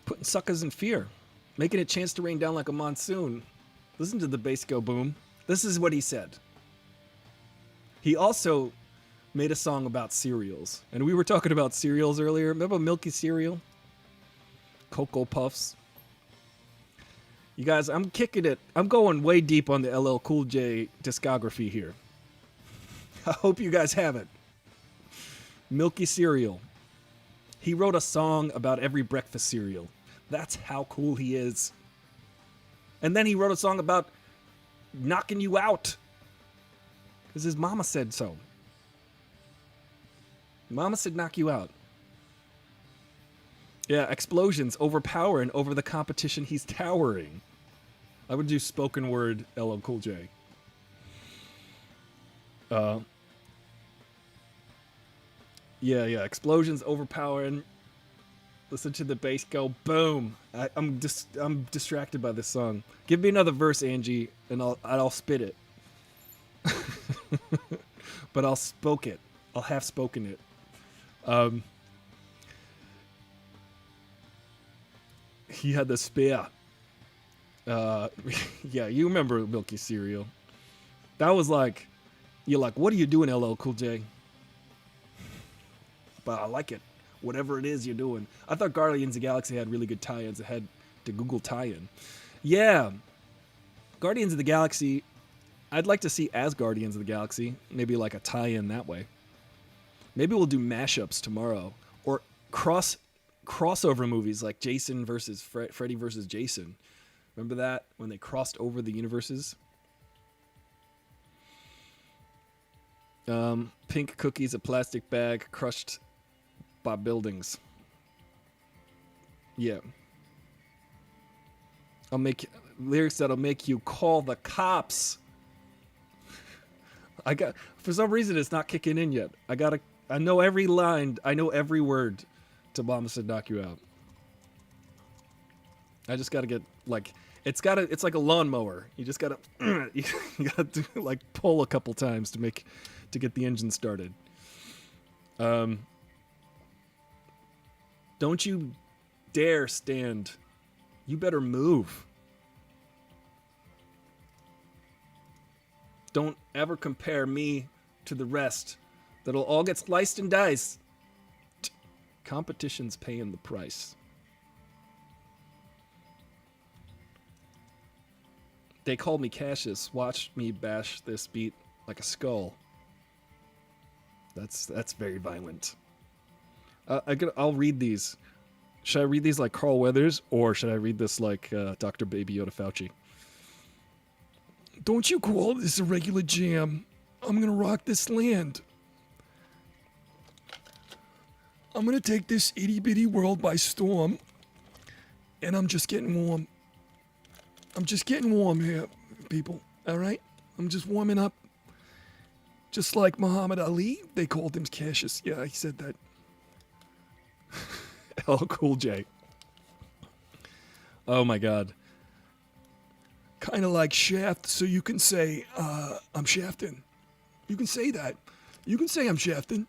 Putting suckers in fear. Making a chance to rain down like a monsoon. Listen to the bass go boom. This is what he said. He also made a song about cereals. And we were talking about cereals earlier. Remember Milky Cereal? Cocoa Puffs. You guys, I'm kicking it. I'm going way deep on the LL Cool J discography here. I hope you guys have it. Milky Cereal. He wrote a song about every breakfast cereal. That's how cool he is. And then he wrote a song about knocking you out. Because his mama said so. Mama said knock you out. Yeah, explosions overpowering over the competition he's towering. I would do spoken word LL Cool J. Yeah, explosions overpowering. Listen to the bass go boom. I'm distracted by this song. Give me another verse, Angie, and I'll spit it. But I'll spoke it. I'll have spoken it. He had the spear. Yeah, you remember Milky Cereal. That was like, you're like, what are you doing, LL Cool J? But I like it. Whatever it is you're doing. I thought Guardians of the Galaxy had really good tie-ins. It had to Google tie-in. Yeah. Guardians of the Galaxy, I'd like to see as Guardians of the Galaxy. Maybe like a tie-in that way. Maybe we'll do mashups tomorrow. Or crossover movies like Jason versus Freddy versus Jason. Remember that? When they crossed over the universes? Pink cookies, a plastic bag, crushed by buildings. Yeah. I'll make lyrics that'll make you call the cops. For some reason it's not kicking in yet. I know every line, I know every word to Mama Said Knock You Out. I just gotta get like it's like a lawnmower. You just gotta you gotta do, like pull a couple times to get the engine started. Don't you dare stand. You better move. Don't ever compare me to the rest. That'll all get sliced and diced. Competition's paying the price. They called me Cassius. Watch me bash this beat like a skull. That's very violent. I'll read these. Should I read these like Carl Weathers, or should I read this like Dr. Baby Yoda Fauci? Don't you call this a regular jam. I'm gonna rock this land. I'm gonna take this itty bitty world by storm. And I'm just getting warm. I'm just getting warm here, people. Alright? I'm just warming up. Just like Muhammad Ali, they called him Cassius. Yeah, I said that. Oh, Cool J. Oh my god. Kind of like Shaft, so you can say, I'm shafting. You can say that. You can say I'm shafting.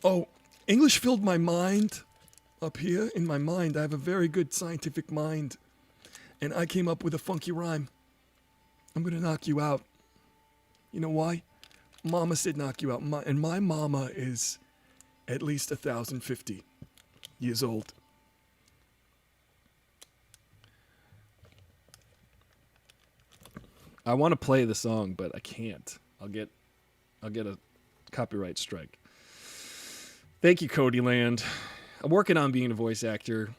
Oh, English filled my mind up here. In my mind, I have a very good scientific mind. And I came up with a funky rhyme. I'm going to knock you out. You know why? Mama said knock you out. And my mama is at least 1,050 years old. I want to play the song, but I can't. I'll get a copyright strike. Thank you, Cody Land. I'm working on being a voice actor.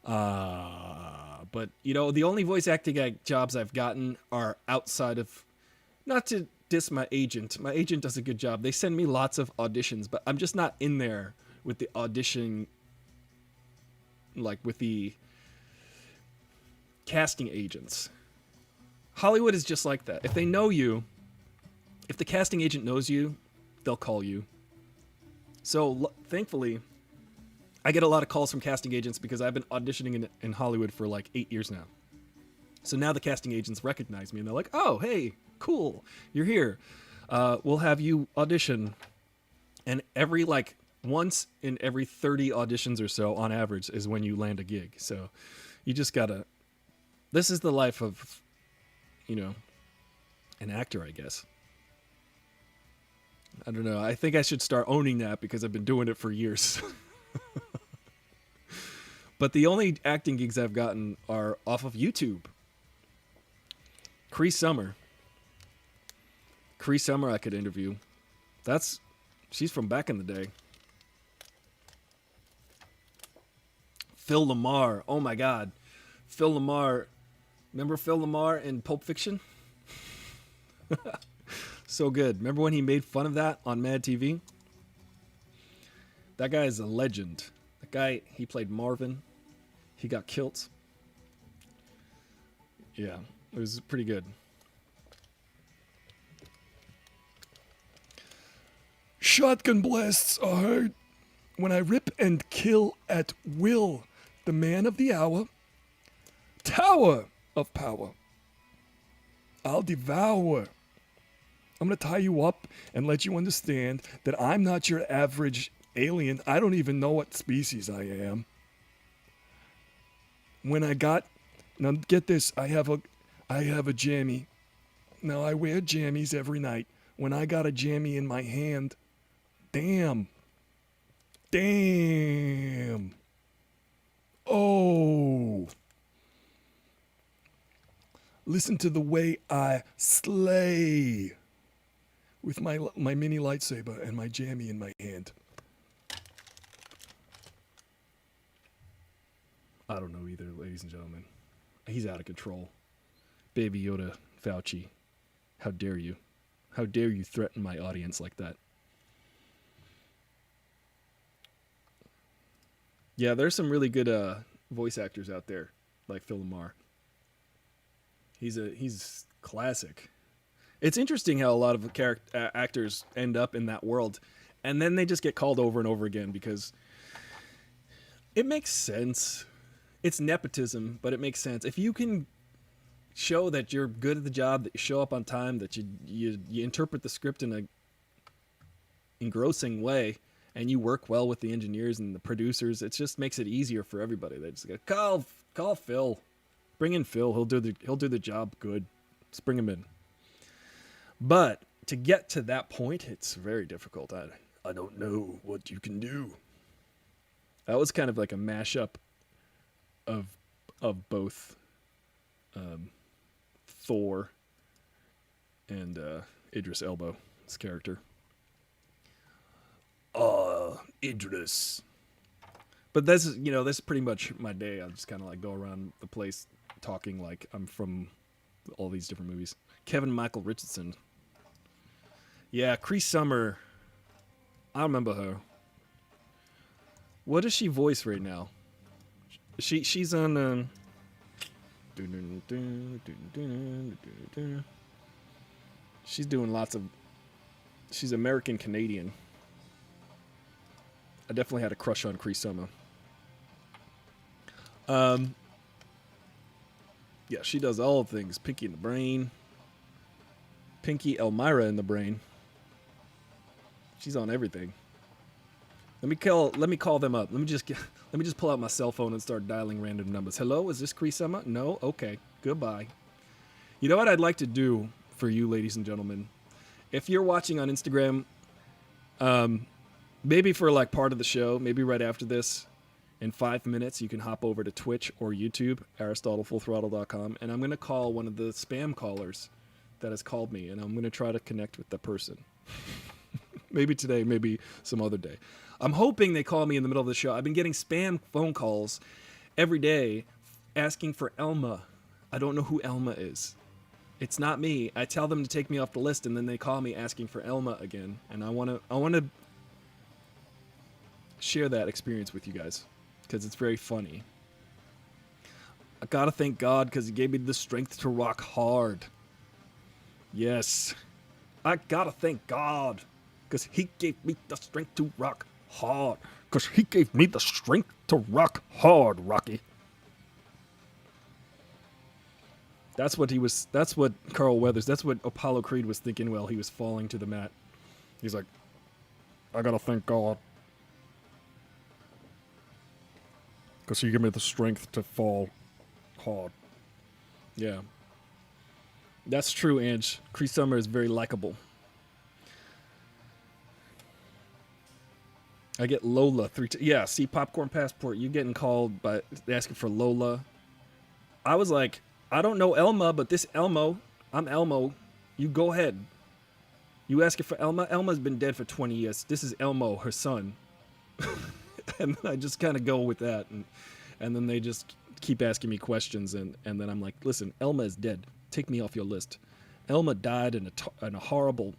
But you know, the only voice acting jobs I've gotten are outside of, not to diss my agent. My agent does a good job. They send me lots of auditions, but I'm just not in there with the audition, like with the casting agents. Hollywood is just like that. If they know you, if the casting agent knows you, they'll call you. So thankfully, I get a lot of calls from casting agents because I've been auditioning in Hollywood for like 8 years now. So now the casting agents recognize me and they're like, oh, hey, cool, you're here. We'll have you audition. And every like once in every 30 auditions or so on average is when you land a gig. So you just gotta, this is the life of, you know, an actor, I guess. I don't know. I think I should start owning that because I've been doing it for years. But the only acting gigs I've gotten are off of YouTube. Cree Summer I could interview. She's from back in the day. Phil Lamar. Oh my God. Phil Lamar. Remember Phil Lamar in Pulp Fiction? So good. Remember when he made fun of that on Mad TV? That guy is a legend. That guy, he played Marvin. He got killed. Yeah, it was pretty good. Shotgun blasts are heard when I rip and kill at will. The man of the hour. Tower of power. I'll devour. I'm going to tie you up and let you understand that I'm not your average alien. I don't even know what species I am. Now get this, I have a jammy. Now I wear jammies every night. When I got a jammy in my hand, damn. Oh. Listen to the way I slay with my mini lightsaber and my jammy in my hand. I don't know either, ladies and gentlemen. He's out of control. Baby Yoda Fauci. How dare you? How dare you threaten my audience like that? Yeah, there's some really good voice actors out there, like Phil Lamar. He's classic. It's interesting how a lot of actors end up in that world, and then they just get called over and over again because it makes sense. It's nepotism, but it makes sense. If you can show that you're good at the job, that you show up on time, that you interpret the script in a engrossing way, and you work well with the engineers and the producers, it just makes it easier for everybody. They just go, call Phil. Bring in Phil. He'll do the job good. Just bring him in. But to get to that point, it's very difficult. I don't know what you can do. That was kind of like a mashup of of both Thor and Idris Elba's character. Idris. But this is pretty much my day. I just kind of like go around the place talking like I'm from all these different movies. Kevin Michael Richardson. Yeah, Cree Summer. I remember her. What does she voice right now? She's on. She's doing lots of. She's American Canadian. I definitely had a crush on Cree Summer. Yeah, she does all things. Pinky in the Brain. Pinky Elmira in the Brain. She's on everything. Let me call them up. Let me just pull out my cell phone and start dialing random numbers. Hello, is this Cree Summer? No? Okay. Goodbye. You know what I'd like to do for you, ladies and gentlemen? If you're watching on Instagram, maybe for like part of the show, maybe right after this, in 5 minutes, you can hop over to Twitch or YouTube, AristotleFullThrottle.com, and I'm going to call one of the spam callers that has called me, and I'm going to try to connect with the person. Maybe today, maybe some other day. I'm hoping they call me in the middle of the show. I've been getting spam phone calls every day asking for Elma. I don't know who Elma is. It's not me. I tell them to take me off the list, and then they call me asking for Elma again. And I want to share that experience with you guys because it's very funny. I gotta thank God because He gave me the strength to rock hard. Yes. I gotta thank God because He gave me the strength to rock hard. Because He gave me the strength to rock hard, Rocky. That's what Carl Weathers, that's what Apollo Creed was thinking while he was falling to the mat. He's like, I gotta thank God. Because He gave me the strength to fall hard. Yeah. That's true, Ange. Cree Summer is very likable. I get Lola yeah, see, Popcorn Passport, you getting called by asking for Lola. I was like, I don't know Elma, but this Elmo, I'm Elmo. You go ahead. You asking for Elma? Elma's been dead for 20 years. This is Elmo, her son. And I just kind of go with that. And then they just keep asking me questions. And then I'm like, listen, Elma is dead. Take me off your list. Elma died in a horrible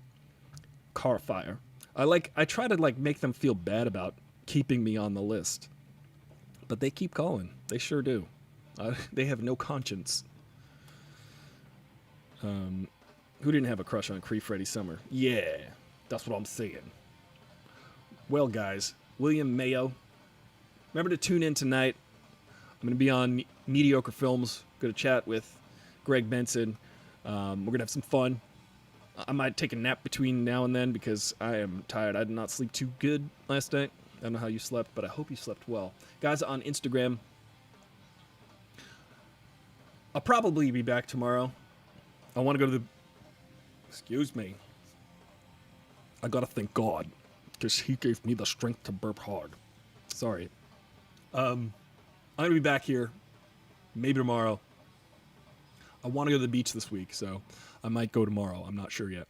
car fire. I try to like make them feel bad about keeping me on the list. But they keep calling. They sure do. They have no conscience. Who didn't have a crush on Cree Freddy Summer? Yeah, that's what I'm saying. Well, guys, William Mayo. Remember to tune in tonight. I'm going to be on Mediocre Films. Going to chat with Greg Benson. We're going to have some fun. I might take a nap between now and then because I am tired. I did not sleep too good last night. I don't know how you slept, but I hope you slept well. Guys, on Instagram, I'll probably be back tomorrow. I want to go to the... Excuse me. I gotta thank God, because He gave me the strength to burp hard. Sorry. I'm going to be back here maybe tomorrow. I want to go to the beach this week, so I might go tomorrow. I'm not sure yet.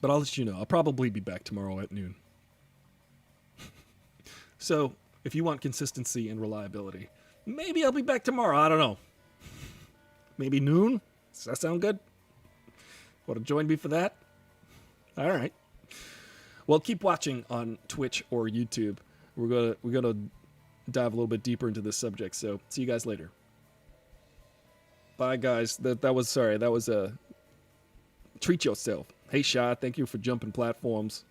But I'll let you know. I'll probably be back tomorrow at noon. So, if you want consistency and reliability, maybe I'll be back tomorrow. I don't know. Maybe noon? Does that sound good? Want to join me for that? All right. Well, keep watching on Twitch or YouTube. We're gonna dive a little bit deeper into this subject. So, see you guys later. Bye, guys. That was a treat yourself. Hey, Shy, thank you for jumping platforms,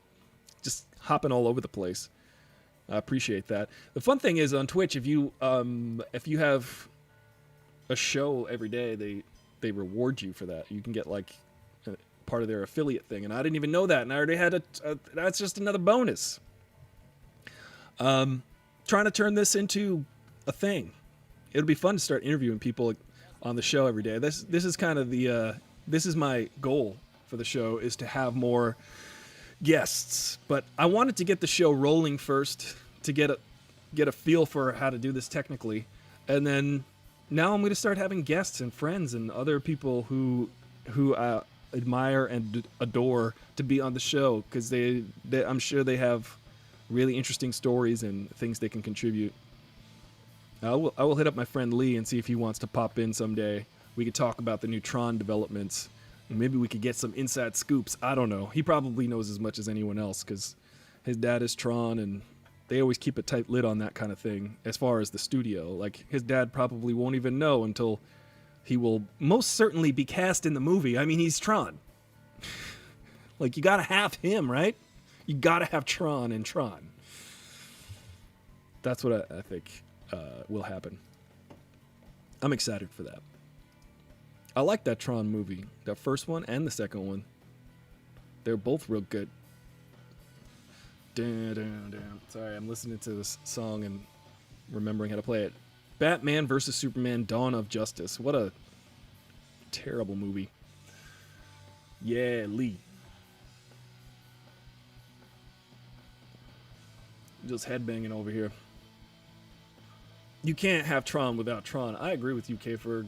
just hopping all over the place. I appreciate that. The fun thing is on Twitch, if you have a show every day, they reward you for that. You can get like part of their affiliate thing, and I didn't even know that, and I already had that's just another bonus. Trying to turn this into a thing. It'll be fun to start interviewing people on the show every day. This is kind of this is my goal for the show, is to have more guests. But I wanted to get the show rolling first to get a feel for how to do this technically, and then now I'm going to start having guests and friends and other people who admire and adore to be on the show, because I'm sure they have really interesting stories and things they can contribute. I will hit up my friend Lee and see if he wants to pop in someday. We could talk about the new Tron developments, and maybe we could get some inside scoops. I don't know. He probably knows as much as anyone else because his dad is Tron, and they always keep a tight lid on that kind of thing as far as the studio. Like, his dad probably won't even know until he will most certainly be cast in the movie. I mean, he's Tron. Like, you gotta have him, right? You gotta have Tron in Tron. That's what I think will happen. I'm excited for that. I like that Tron movie, that first one and the second one. They're both real good. Dun, dun, dun. Sorry, I'm listening to this song and remembering how to play it. Batman vs. Superman: Dawn of Justice. What a terrible movie. Yeah, Lee. Just headbanging over here. You can't have Tron without Tron. I agree with you, K-Ferg.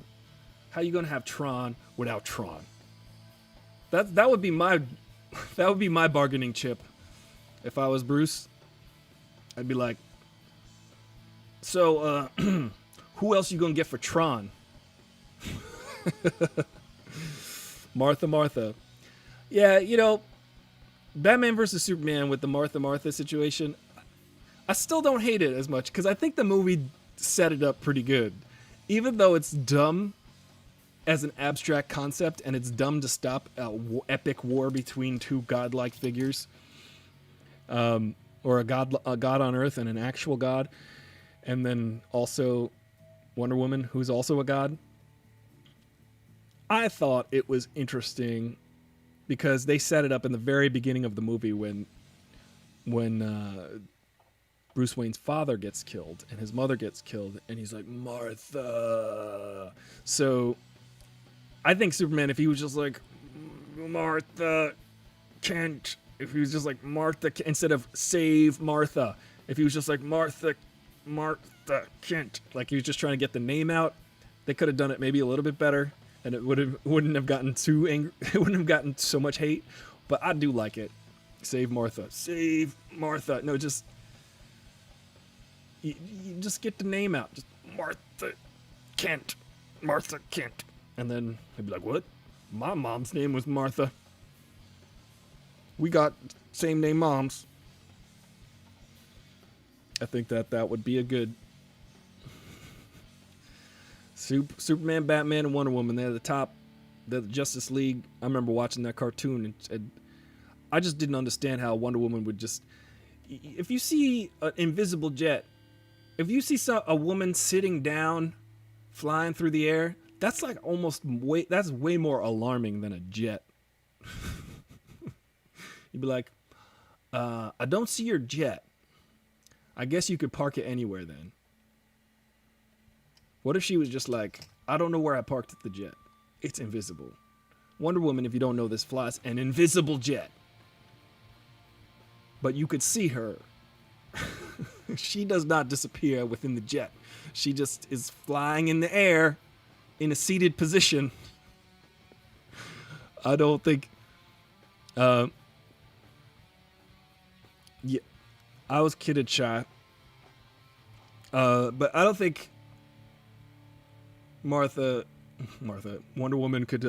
How you gonna have Tron without Tron? That would be my bargaining chip. If I was Bruce, I'd be like, so who else you gonna get for Tron? Martha. Yeah, you know, Batman vs. Superman with the Martha situation, I still don't hate it as much because I think the movie set it up pretty good. Even though it's dumb as an abstract concept and it's dumb to stop an epic war between two godlike figures, or a god on Earth and an actual god, and then also Wonder Woman, who's also a god. I thought it was interesting because they set it up in the very beginning of the movie when Bruce Wayne's father gets killed and his mother gets killed, and he's like, Martha. So I think Superman, if he was just like, Martha Kent, if he was just like Martha, instead of save Martha, if he was just like Martha Kent, like he was just trying to get the name out, they could have done it maybe a little bit better, and it wouldn't have gotten too angry. It wouldn't have gotten so much hate. But I do like it. Save Martha. Save Martha. No, just you just get the name out. Just Martha Kent. Martha Kent. And then they'd be like, what? My mom's name was Martha. We got same name moms. I think that would be a good Superman, Batman, and Wonder Woman. They're the top. They're the Justice League. I remember watching that cartoon, and I just didn't understand how Wonder Woman would just. If you see an invisible jet, if you see a woman sitting down, flying through the air, that's like that's way more alarming than a jet. You'd be like, I don't see your jet. I guess you could park it anywhere then. What if she was just like, I don't know where I parked the jet. It's invisible. Wonder Woman, if you don't know this, flies an invisible jet. But you could see her. She does not disappear within the jet. She just is flying in the air in a seated position. I don't think... yeah, I was kidded shy. But I don't think Wonder Woman could...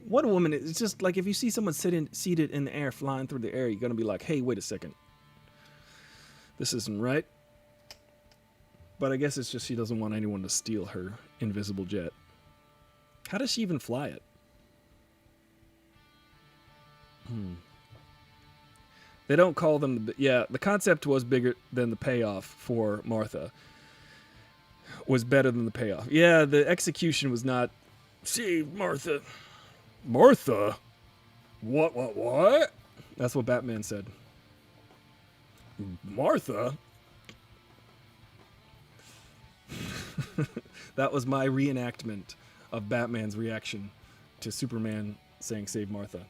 Wonder Woman, it's just like if you see someone seated in the air, flying through the air, you're going to be like, hey, wait a second. This isn't right. But I guess it's just she doesn't want anyone to steal her invisible jet. How does she even fly it? They don't call them... the concept was bigger than the payoff for Martha. Was better than the payoff. Yeah, the execution was not... Save Martha. Martha? What? That's what Batman said. Martha? That was my reenactment of Batman's reaction to Superman saying save Martha.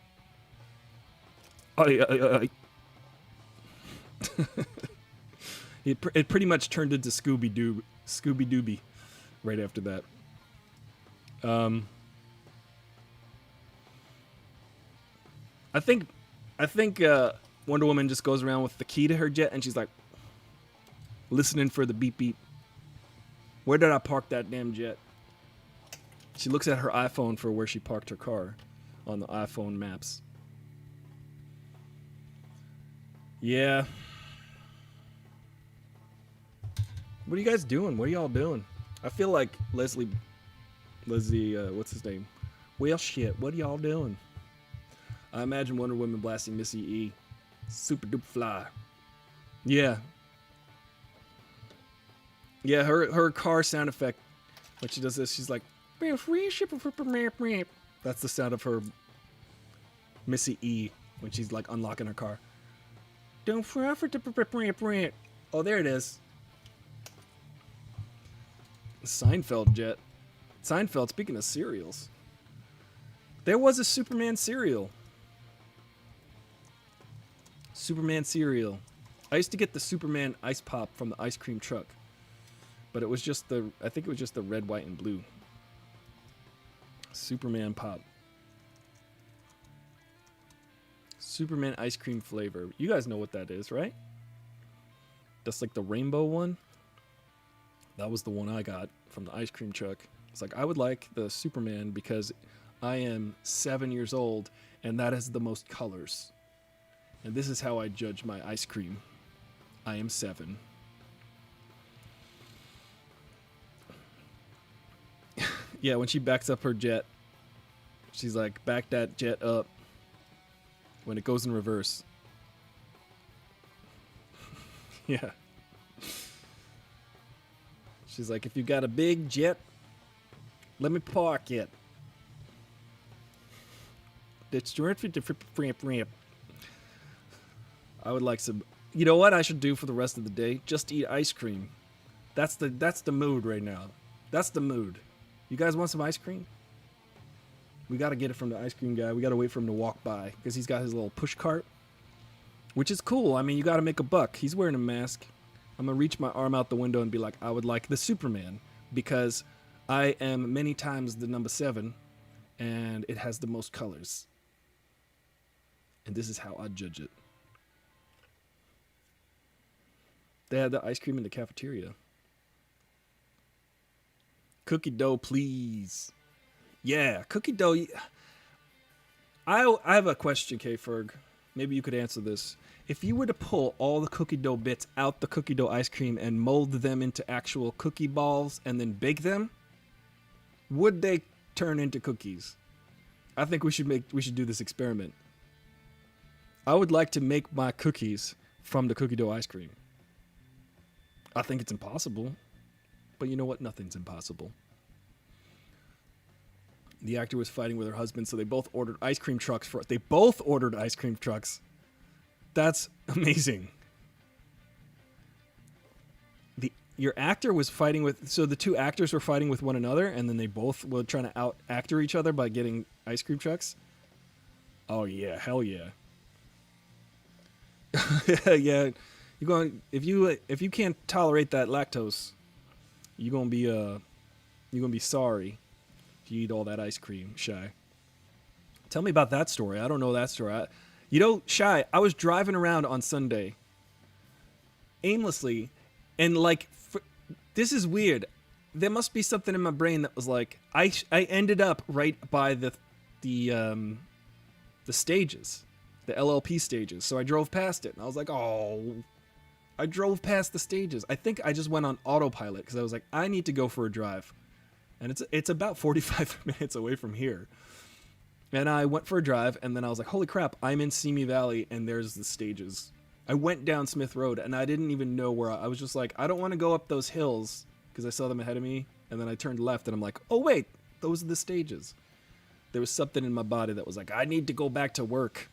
It pretty much turned into Scooby-Dooby right after that. I think Wonder Woman just goes around with the key to her jet and she's like listening for the beep beep. Where did I park that damn jet? She looks at her iPhone for where she parked her car on the iPhone maps. Yeah. What are you guys doing? What are y'all doing? I feel like Leslie, what's his name? Well, shit, what are y'all doing? I imagine Wonder Woman blasting Missy E. Super duper fly. Yeah. Yeah, her car sound effect, when she does this, she's like, that's the sound of her Missy E when she's like unlocking her car. Oh, there it is. Seinfeld jet. Seinfeld, speaking of cereals. There was a Superman cereal. Superman cereal. I used to get the Superman ice pop from the ice cream truck. But it was just I think it was just the red, white, and blue. Superman pop. Superman ice cream flavor. You guys know what that is, right? That's like the rainbow one. That was the one I got from the ice cream truck. It's like, I would like the Superman because I am 7 years old and that has the most colors. And this is how I judge my ice cream. I am 7. Yeah, when she backs up her jet, she's like, back that jet up. When it goes in reverse. Yeah. She's like, if you got a big jet, let me park it. That's ramp. I would like some. You know what I should do for the rest of the day? Just eat ice cream. That's the mood right now. That's the mood. You guys want some ice cream? We got to get it from the ice cream guy. We got to wait for him to walk by because he's got his little push cart, which is cool. I mean, you got to make a buck. He's wearing a mask. I'm going to reach my arm out the window and be like, I would like the Superman because I am many times the number 7 and it has the most colors. And this is how I judge it. They had the ice cream in the cafeteria. Cookie dough, please. Yeah, cookie dough. I have a question, K-Ferg. Maybe you could answer this. If you were to pull all the cookie dough bits out the cookie dough ice cream and mold them into actual cookie balls and then bake them, would they turn into cookies? I think we should do this experiment. I would like to make my cookies from the cookie dough ice cream. I think it's impossible, but you know what? Nothing's impossible. The actor was fighting with her husband, so they both ordered ice cream trucks. That's amazing. Your actor was fighting with... So the two actors were fighting with one another, and then they both were trying to out-actor each other by getting ice cream trucks? Oh, yeah. Hell yeah. Yeah. You're going... If you can't tolerate that lactose, you're gonna be sorry. You eat all that ice cream, Shy. Tell me about that story. I don't know that story. Shy, I was driving around on Sunday aimlessly, and this is weird. There must be something in my brain that was like, I ended up right by the stages, the LLP stages. So I drove past it, and I was like, oh, I drove past the stages. I think I just went on autopilot because I was like, I need to go for a drive. And it's about 45 minutes away from here. And I went for a drive, and then I was like, holy crap, I'm in Simi Valley, and there's the stages. I went down Smith Road, and I didn't even know where I was just like, I don't want to go up those hills, because I saw them ahead of me, and then I turned left, and I'm like, oh wait, those are the stages. There was something in my body that was like, I need to go back to work.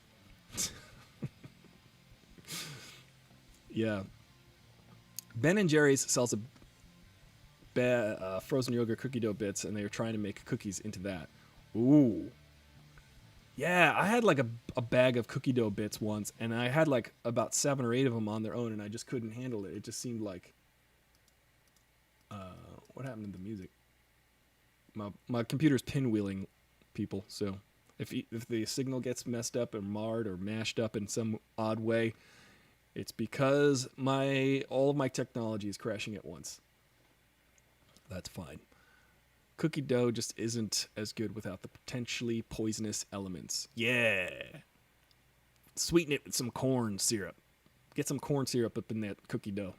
Yeah. Ben & Jerry's sells frozen yogurt cookie dough bits, and they were trying to make cookies into that. Ooh. Yeah, I had like a bag of cookie dough bits once, and I had like about 7 or 8 of them on their own, and I just couldn't handle it. It just seemed like... what happened to the music? My computer's pinwheeling people, so if the signal gets messed up or marred or mashed up in some odd way, it's because all of my technology is crashing at once. That's fine. Cookie dough just isn't as good without the potentially poisonous elements. Yeah. Sweeten it with some corn syrup. Get some corn syrup up in that cookie dough.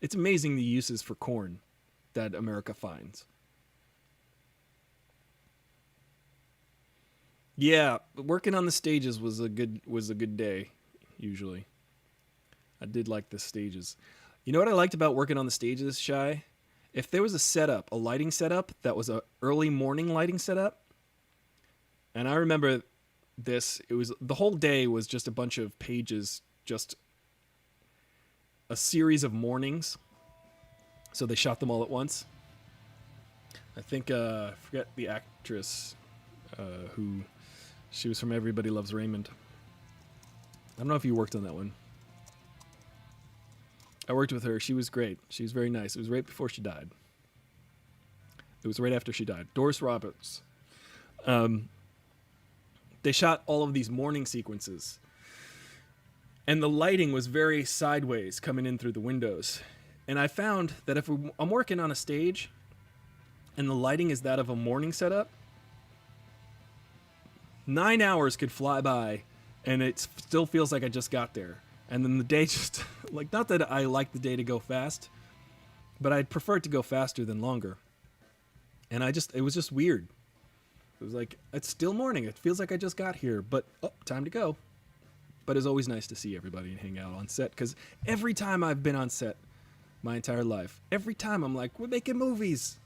It's amazing the uses for corn that America finds. Yeah, working on the stages was a good day, usually. I did like the stages. You know what I liked about working on the stages, Shy? If there was a lighting setup that was a early morning lighting setup, and I remember this, it was the whole day was just a bunch of pages, just a series of mornings. So they shot them all at once. I think I forget the actress who she was from Everybody Loves Raymond. I don't know if you worked on that one. I worked with her. She was great. She was very nice. It was right before she died. It was right after she died. Doris Roberts. They shot all of these morning sequences. And the lighting was very sideways coming in through the windows. And I found that if I'm working on a stage and the lighting is that of a morning setup, 9 hours could fly by and it still feels like I just got there. And then the day just, like, not that I like the day to go fast, but I'd prefer it to go faster than longer. And it was just weird. It was like, it's still morning. It feels like I just got here, but, time to go. But it's always nice to see everybody and hang out on set, because every time I've been on set my entire life, every time I'm like, we're making movies.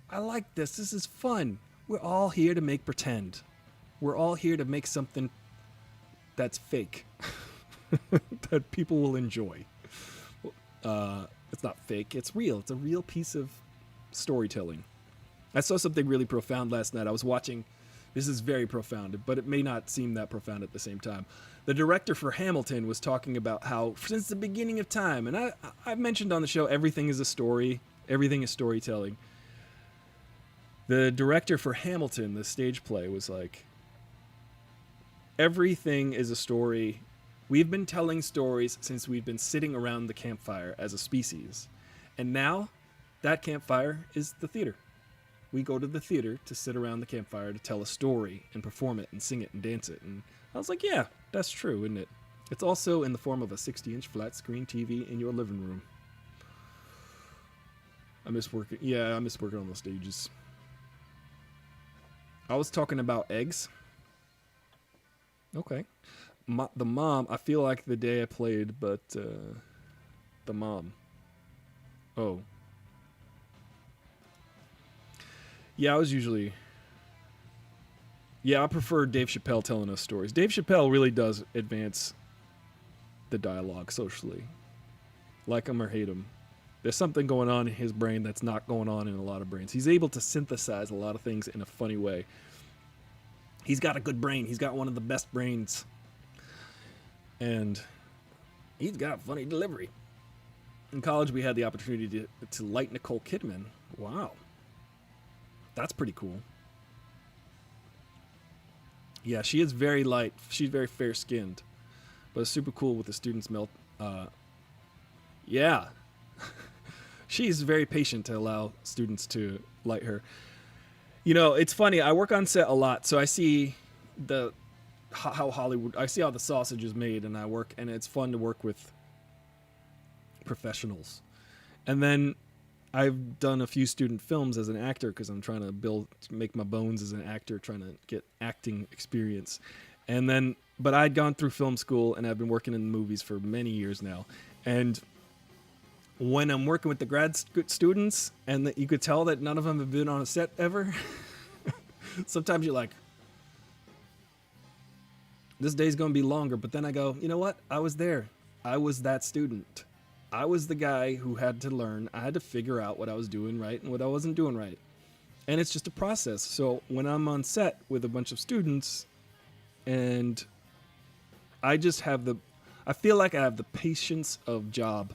I like this. This is fun. We're all here to make pretend. We're all here to make something that's fake. That people will enjoy. It's not fake. It's real. It's a real piece of storytelling. I saw something really profound last night. I was watching. This is very profound, but it may not seem that profound at the same time. The director for Hamilton was talking about how since the beginning of time, and I've mentioned on the show, everything is a story. Everything is storytelling. The director for Hamilton, the stage play, was like, everything is a story. We've been telling stories since we've been sitting around the campfire as a species. And now, that campfire is the theater. We go to the theater to sit around the campfire to tell a story and perform it and sing it and dance it. And I was like, yeah, that's true, isn't it? It's also in the form of a 60-inch flat screen TV in your living room. I miss working on those stages. I was talking about eggs. Okay. The mom, I feel like the day I played, but the mom. Oh. Yeah, I prefer Dave Chappelle telling us stories. Dave Chappelle really does advance the dialogue socially. Like him or hate him. There's something going on in his brain that's not going on in a lot of brains. He's able to synthesize a lot of things in a funny way. He's got a good brain. He's got one of the best brains. And he's got funny delivery. In college, we had the opportunity to light Nicole Kidman. Wow. That's pretty cool. Yeah, she is very light. She's very fair-skinned. But it's super cool with the students melt. Yeah. She's very patient to allow students to light her. You know, it's funny. I work on set a lot, so I see how Hollywood, I see how the sausage is made, and and it's fun to work with professionals. And then I've done a few student films as an actor because I'm trying to make my bones as an actor, trying to get acting experience. But I'd gone through film school and I've been working in movies for many years now. And when I'm working with the grad students and you could tell that none of them have been on a set ever, sometimes you're like, this day's going to be longer. But then I go, you know what? I was there. I was that student. I was the guy who had to learn. I had to figure out what I was doing right and what I wasn't doing right. And it's just a process. So when I'm on set with a bunch of students and I feel like I have the patience of Job.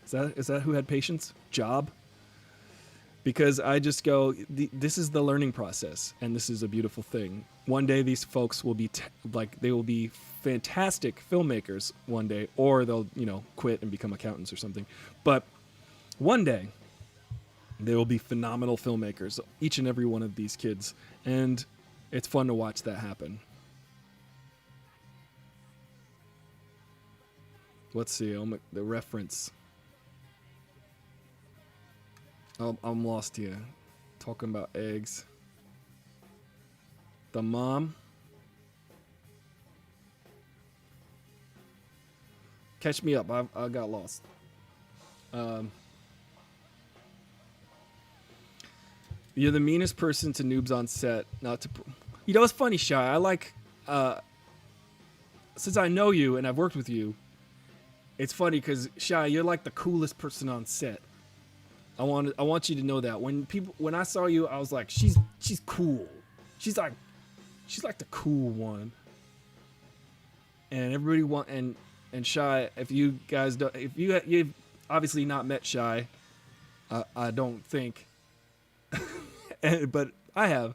It's Is that who had patience? Job? Because I just go, this is the learning process, and this is a beautiful thing. One day these folks will be they will be fantastic filmmakers one day, or they'll, quit and become accountants or something. But one day they will be phenomenal filmmakers, each and every one of these kids, and it's fun to watch that happen. Let's see, the reference. I'm lost here. Talking about eggs. The mom. Catch me up. I got lost. You're the meanest person to noobs on set. Not to. It's funny, Shy. I like. Since I know you and I've worked with you, it's funny because Shy, you're like the coolest person on set. I want you to know that when I saw you, I was like, she's cool. She's like the cool one. And everybody and Shy, if you guys don't, if you've obviously not met Shy, I don't think, but I have,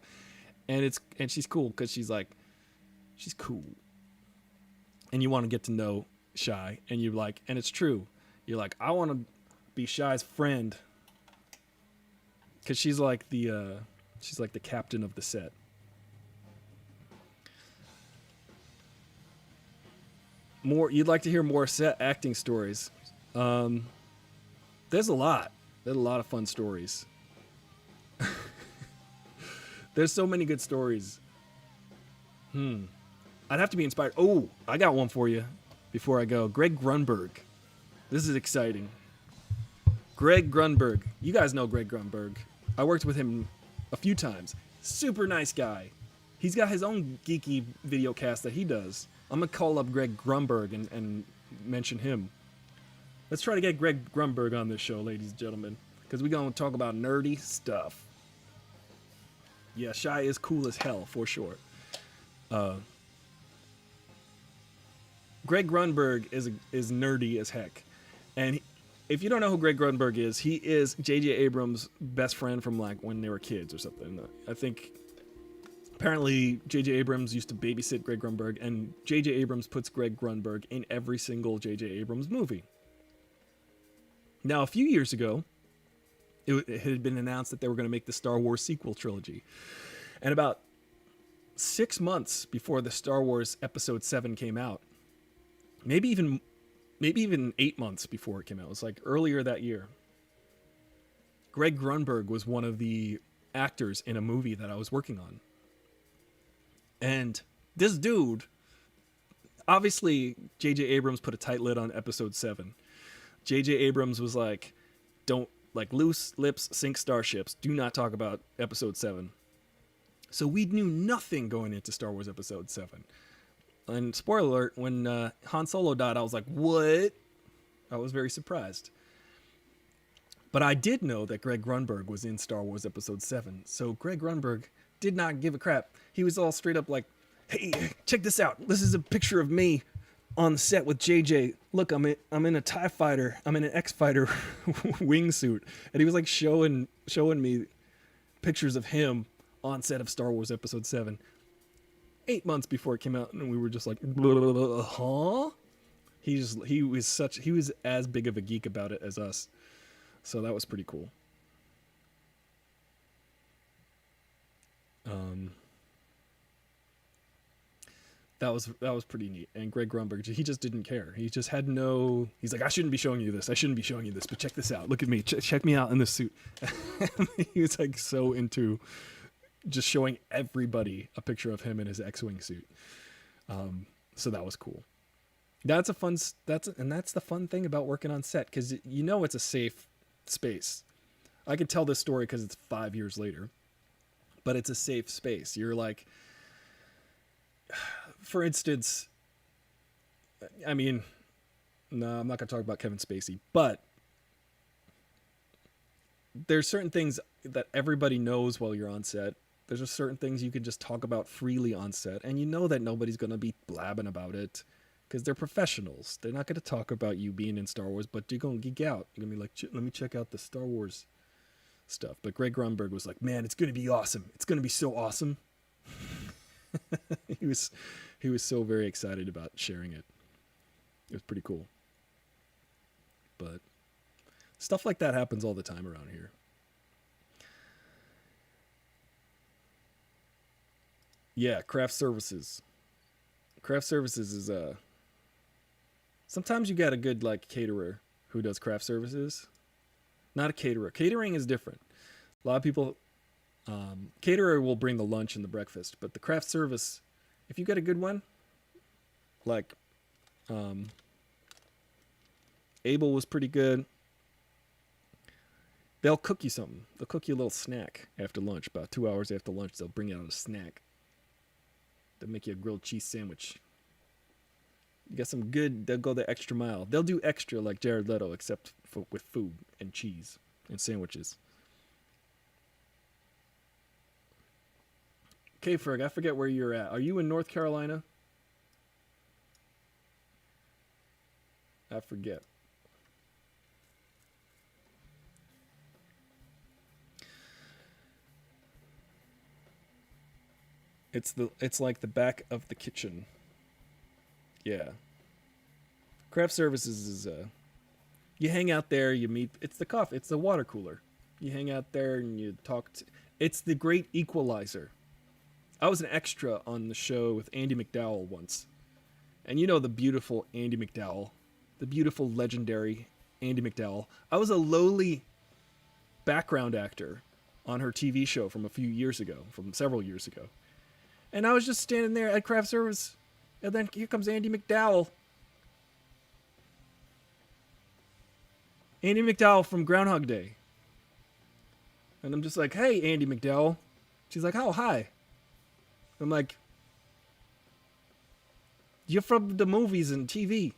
and she's cool because she's cool. And you want to get to know Shy, and you're like, and it's true. You're like, I want to be Shy's friend. Because she's like the captain of the set. You'd like to hear more set acting stories. There's a lot. There's a lot of fun stories. There's so many good stories. I'd have to be inspired. Oh, I got one for you before I go. Greg Grunberg. This is exciting. Greg Grunberg. You guys know Greg Grunberg. I worked with him a few times. Super nice guy. He's got his own geeky video cast that he does. I'm going to call up Greg Grunberg and mention him. Let's try to get Greg Grunberg on this show, ladies and gentlemen, because we're going to talk about nerdy stuff. Yeah, Shy is cool as hell, for sure. Greg Grunberg is nerdy as heck. And if you don't know who Greg Grunberg is, he is J.J. Abrams' best friend from when they were kids or something. I think apparently J.J. Abrams used to babysit Greg Grunberg, and J.J. Abrams puts Greg Grunberg in every single J.J. Abrams movie. Now, a few years ago, it had been announced that they were going to make the Star Wars sequel trilogy. And about 6 months before the Star Wars Episode 7 came out, maybe even 8 months before it came out. It was earlier that year. Greg Grunberg was one of the actors in a movie that I was working on. And this dude, obviously, J.J. Abrams put a tight lid on Episode 7. J.J. Abrams was like, don't, loose lips sink starships. Do not talk about Episode 7. So we knew nothing going into Star Wars Episode 7. And spoiler alert, when Han Solo died, I was like, what? I was very surprised. But I did know that Greg Grunberg was in Star Wars Episode 7. So Greg Grunberg did not give a crap. He was all straight up like, hey, check this out. This is a picture of me on the set with JJ. Look, I'm in a TIE fighter. I'm in an X-Fighter wingsuit. And he was showing me pictures of him on set of Star Wars Episode 7. 8 months before it came out, and we were just like, huh? He was as big of a geek about it as us. So that was pretty cool. That was pretty neat. And Greg Grunberg, he just didn't care. He just had he's like, I shouldn't be showing you this. I shouldn't be showing you this, but check this out. Look at me. Check me out in this suit. He was so into just showing everybody a picture of him in his X-Wing suit. So that was cool. That's the fun thing about working on set, because it's a safe space. I can tell this story because it's 5 years later, but it's a safe space. You're like, for instance, no, I'm not going to talk about Kevin Spacey, but there's certain things that everybody knows while you're on set. There's just certain things you can just talk about freely on set, and that nobody's going to be blabbing about it. because they're professionals. They're not going to talk about you being in Star Wars, but you're going to geek out. You're going to be like, let me check out the Star Wars stuff. But Greg Grunberg was like, man, it's going to be awesome. It's going to be so awesome. he was so very excited about sharing it. It was pretty cool. But stuff like that happens all the time around here. Yeah, craft services. Craft services is sometimes you got a good like caterer who does craft services. Not a caterer. Catering is different. A lot of people caterer will bring the lunch and the breakfast, but the craft service, if you get a good one, like Abel was pretty good. They'll cook you something. They'll cook you a little snack after lunch. About 2 hours after lunch, they'll bring out a snack. They'll make you a grilled cheese sandwich. You got some good, they'll go the extra mile. They'll do extra like Jared Leto, except with food and cheese and sandwiches. Okay, Ferg, I forget where you're at. Are you in North Carolina? I forget. It's like the back of the kitchen. Yeah. Craft services is you hang out there, you meet, it's the coffee, it's the water cooler. You hang out there and you talk it's the great equalizer. I was an extra on the show with Andy McDowell once. And you know the beautiful Andy McDowell, the beautiful legendary Andy McDowell. I was a lowly background actor on her TV show from several years ago. And I was just standing there at craft service, and then here comes Andy McDowell. Andy McDowell from Groundhog Day. And I'm just like, hey, Andy McDowell. She's like, oh, hi. I'm like, you're from the movies and TV.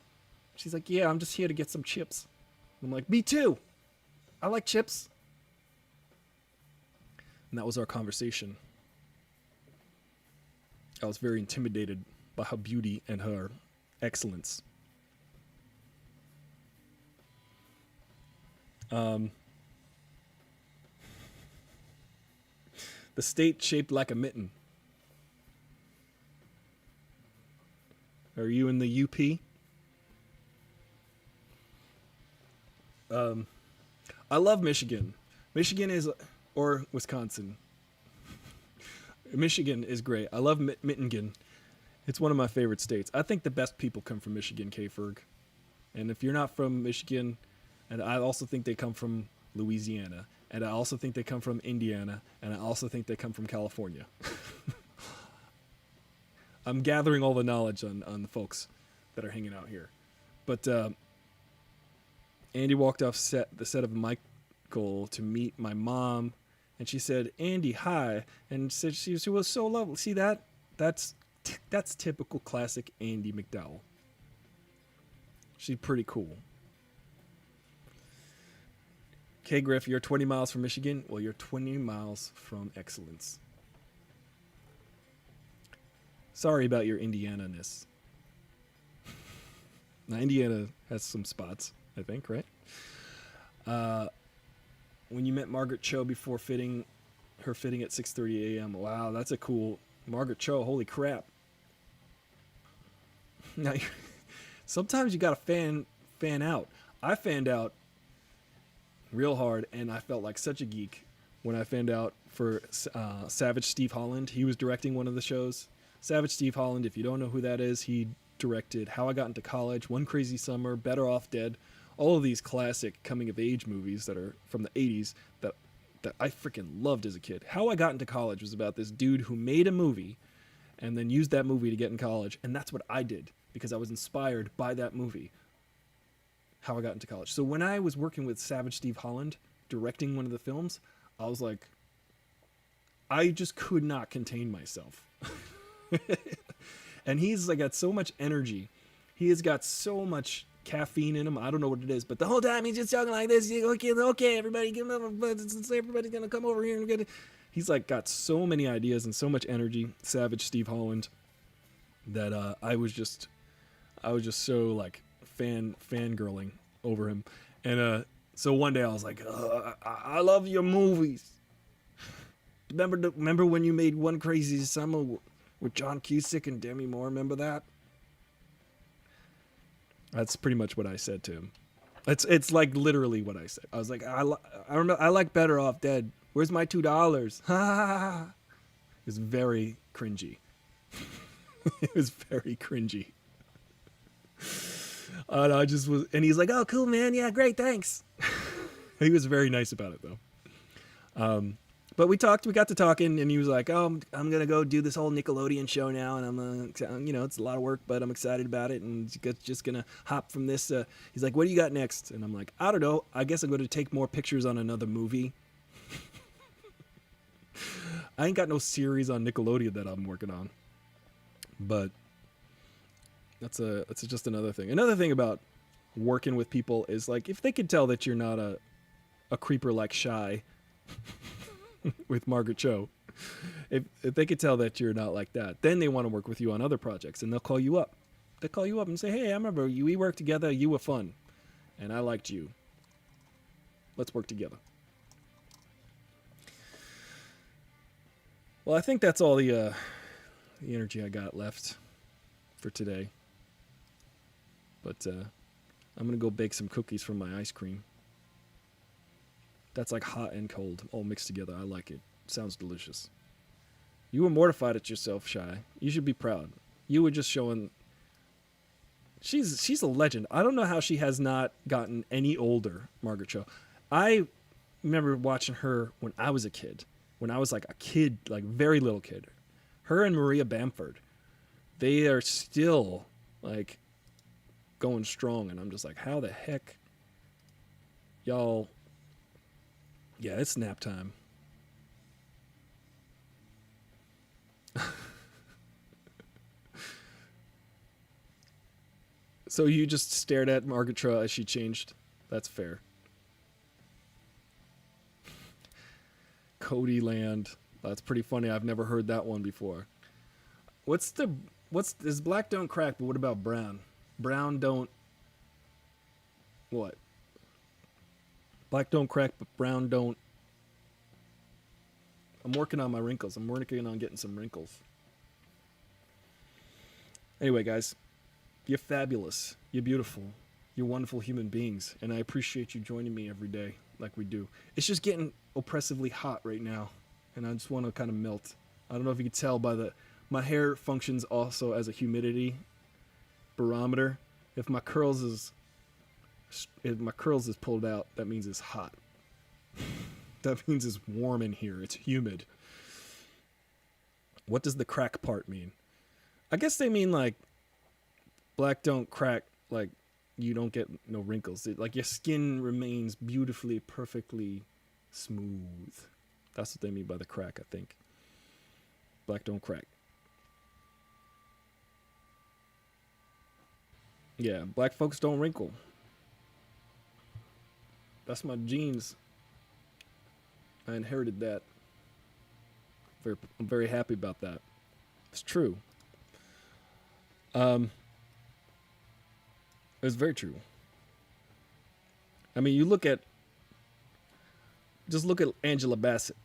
She's like, yeah, I'm just here to get some chips. I'm like, me too. I like chips. And that was our conversation. I was very intimidated by her beauty and her excellence. The state shaped like a mitten. Are you in the UP? I love Michigan. Michigan is, or Wisconsin. Michigan is great. I love Mittingen. It's one of my favorite states. I think the best people come from Michigan, K-Ferg. And if you're not from Michigan, and I also think they come from Louisiana, and I also think they come from Indiana, and I also think they come from California. I'm gathering all the knowledge on the folks that are hanging out here. But Andy walked off the set of Michael to meet my mom, and she said, Andy, hi. And said she was so lovely. See that? That's typical classic Andy McDowell. She's pretty cool. Okay, Griff, you're 20 miles from Michigan. Well, you're 20 miles from excellence. Sorry about your Indiana-ness. Now, Indiana has some spots, I think, right? When you met Margaret Cho before her fitting at 6:30 a.m. Wow, that's a cool Margaret Cho. Holy crap! Now, sometimes you gotta fan out. I fanned out real hard, and I felt like such a geek when I fanned out for Savage Steve Holland. He was directing one of the shows. Savage Steve Holland, if you don't know who that is, he directed How I Got Into College, One Crazy Summer, Better Off Dead. All of these classic coming-of-age movies that are from the 80s that I freaking loved as a kid. How I Got Into College was about this dude who made a movie and then used that movie to get in college, and that's what I did because I was inspired by that movie, How I Got Into College. So when I was working with Savage Steve Holland, directing one of the films, I was like, I just could not contain myself. And he's like got so much energy. He has got so much caffeine in him. I don't know what it is, but the whole time he's just talking like this. Okay, everybody, everybody's gonna come over here and get it. He's like got so many ideas and so much energy. Savage Steve Holland, that I I was just so like fangirling over him. And so one day I was like, I love your movies. Remember when you made One Crazy Summer with John Cusack and Demi Moore? Remember that? That's pretty much what I said to him. It's like literally what I said. I was like, I like Better Off Dead. Where's my $2? Ha! It was very cringy. It was very cringy. And I just was, and he's like, "Oh, cool, man. Yeah, great, thanks." He was very nice about it, though. But we got to talking, and he was like, "Oh, I'm gonna go do this whole Nickelodeon show now, and I'm, it's a lot of work, but I'm excited about it, and just gonna hop from this." He's like, "What do you got next?" And I'm like, "I don't know. I guess I'm going to take more pictures on another movie." I ain't got no series on Nickelodeon that I'm working on, but that's just another thing. Another thing about working with people is like if they could tell that you're not a creeper like Shy with Margaret Cho, if they could tell that you're not like that, then they want to work with you on other projects, and they'll call you up. They'll call you up and say, "Hey, I remember you. We worked together. You were fun, and I liked you. Let's work together." Well, I think that's all the energy I got left for today. But I'm going to go bake some cookies from my ice cream. That's like hot and cold, all mixed together. I like it. Sounds delicious. You were mortified at yourself, Shy. You should be proud. You were just showing... She's a legend. I don't know how she has not gotten any older, Margaret Cho. I remember watching her when I was a kid. When I was like a kid, like very little kid. Her and Maria Bamford. They are still like going strong, and I'm just like, how the heck y'all... Yeah, it's nap time. So you just stared at Margaret Cho as she changed. That's fair. Cody Land. That's pretty funny. I've never heard that one before. Is black don't crack, but what about brown? Brown don't... What? Black don't crack, but brown don't... I'm working on my wrinkles. I'm working on getting some wrinkles. Anyway, guys, you're fabulous. You're beautiful. You're wonderful human beings, and I appreciate you joining me every day like we do. It's just getting oppressively hot right now, and I just want to kind of melt. I don't know if you can tell by my hair functions also as a humidity barometer. If my curls is pulled out, that means it's hot. That means it's warm in here. It's humid. What does the crack part mean? I guess they mean like black don't crack, like you don't get no wrinkles. Like your skin remains beautifully, perfectly smooth. That's what they mean by the crack, I think. Black don't crack. Yeah, black folks don't wrinkle. That's my genes. I inherited that. I'm very happy about that. It's true. It's very true. I mean, just look at Angela Bassett.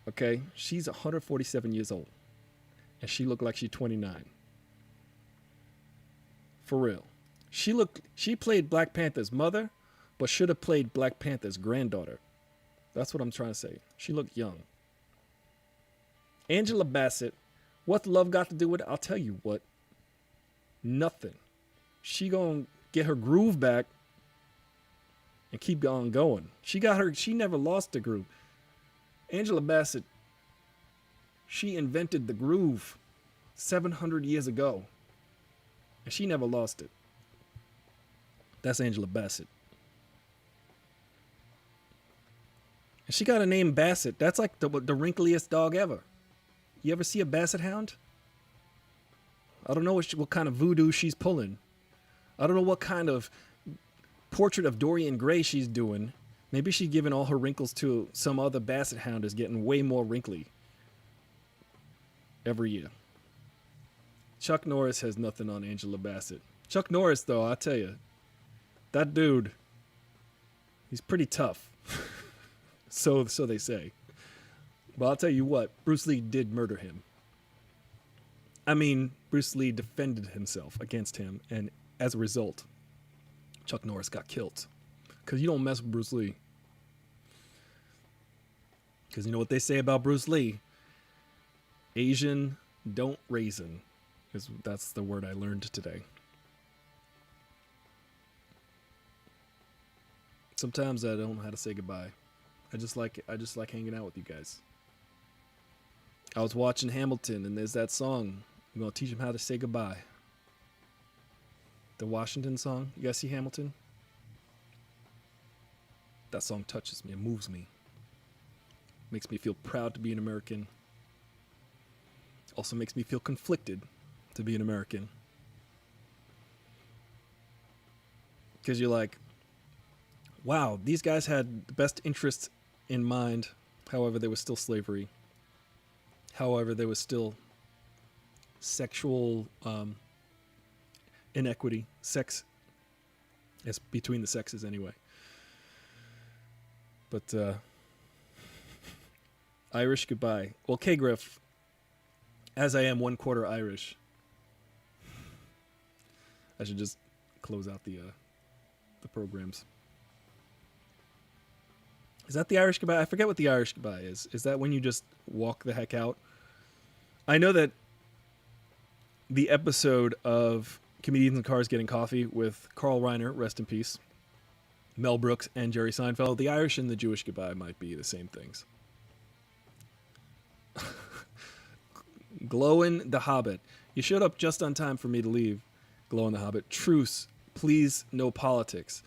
Okay? She's 147 years old. And she looked like she's 29. For real. She played Black Panther's mother, but should have played Black Panther's granddaughter. That's what I'm trying to say. She looked young. Angela Bassett, what's love got to do with it? I'll tell you what. Nothing. She gonna get her groove back and keep on going. She never lost the groove. Angela Bassett, she invented the groove 700 years ago. And she never lost it. That's Angela Bassett. And she got a name Bassett. That's like the wrinkliest dog ever. You ever see a Basset Hound? I don't know what kind of voodoo she's pulling. I don't know what kind of portrait of Dorian Gray she's doing. Maybe she's giving all her wrinkles to some other Basset Hound is getting way more wrinkly every year. Chuck Norris has nothing on Angela Bassett. Chuck Norris, though, I'll tell you, that dude, he's pretty tough. So they say. But I'll tell you what, Bruce Lee did murder him. I mean, Bruce Lee defended himself against him, and as a result, Chuck Norris got killed. Because you don't mess with Bruce Lee. Because you know what they say about Bruce Lee? Asian don't raisin. That's the word I learned today. Sometimes I don't know how to say goodbye. I just like hanging out with you guys. I was watching Hamilton, and there's that song. I'm gonna teach him how to say goodbye. The Washington song. You guys see Hamilton? That song touches me. It moves me. Makes me feel proud to be an American. Also makes me feel conflicted to be an American. Because you're like, wow, these guys had the best interests in mind. However, there was still slavery. However, there was still sexual inequity. Sex is between the sexes anyway. But Irish goodbye. Well, K-Griff, as I am 1/4 Irish, I should just close out the programs. Is that the Irish goodbye? I forget what the Irish goodbye is. Is that when you just walk the heck out? I know that the episode of Comedians in Cars Getting Coffee with Carl Reiner, rest in peace, Mel Brooks, and Jerry Seinfeld, the Irish and the Jewish goodbye might be the same things. Glowin' the Hobbit. You showed up just on time for me to leave. Glowin' the Hobbit. Truce. Please, no politics.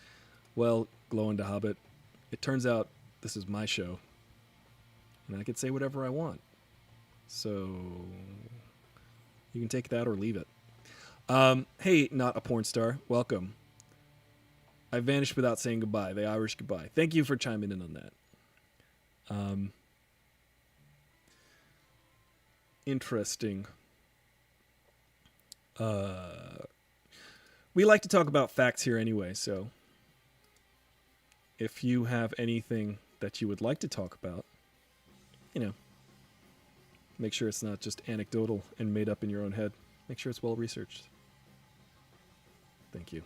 Well, Glowin' the Hobbit, it turns out this is my show. And I can say whatever I want. So you can take that or leave it. Hey, not a porn star. Welcome. I vanished without saying goodbye. The Irish goodbye. Thank you for chiming in on that. Interesting. We like to talk about facts here anyway, so if you have anything that you would like to talk about, you know, make sure it's not just anecdotal and made up in your own head. Make sure it's well researched. Thank you.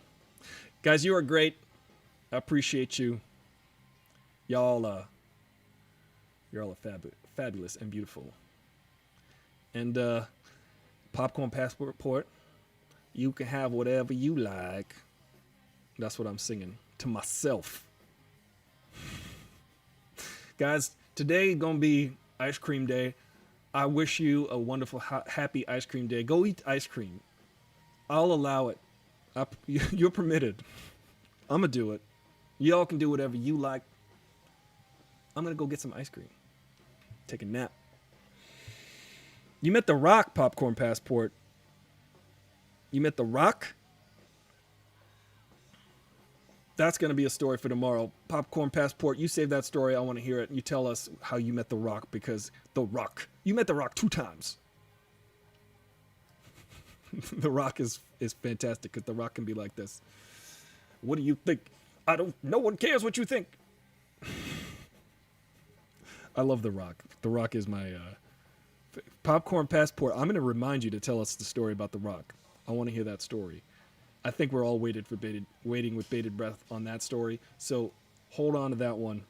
Guys, you are great. I appreciate you. Y'all you're all fabulous and beautiful. And Popcorn Passport, you can have whatever you like. That's what I'm singing to myself. Guys, today gonna be ice cream day. I wish you a wonderful, happy ice cream day. Go eat ice cream. I'll allow it. You're permitted. I'm gonna do it. Y'all can do whatever you like. I'm gonna go get some ice cream. Take a nap. You met The Rock, Popcorn Passport. You met The Rock? That's going to be a story for tomorrow. Popcorn Passport, you save that story. I want to hear it. You tell us how you met The Rock, because The Rock. You met The Rock 2 times. The Rock is fantastic, because The Rock can be like this. What do you think? No one cares what you think. I love The Rock. The Rock is my Popcorn Passport. I'm going to remind you to tell us the story about The Rock. I want to hear that story. I think we're all waiting with bated breath on that story. So hold on to that one.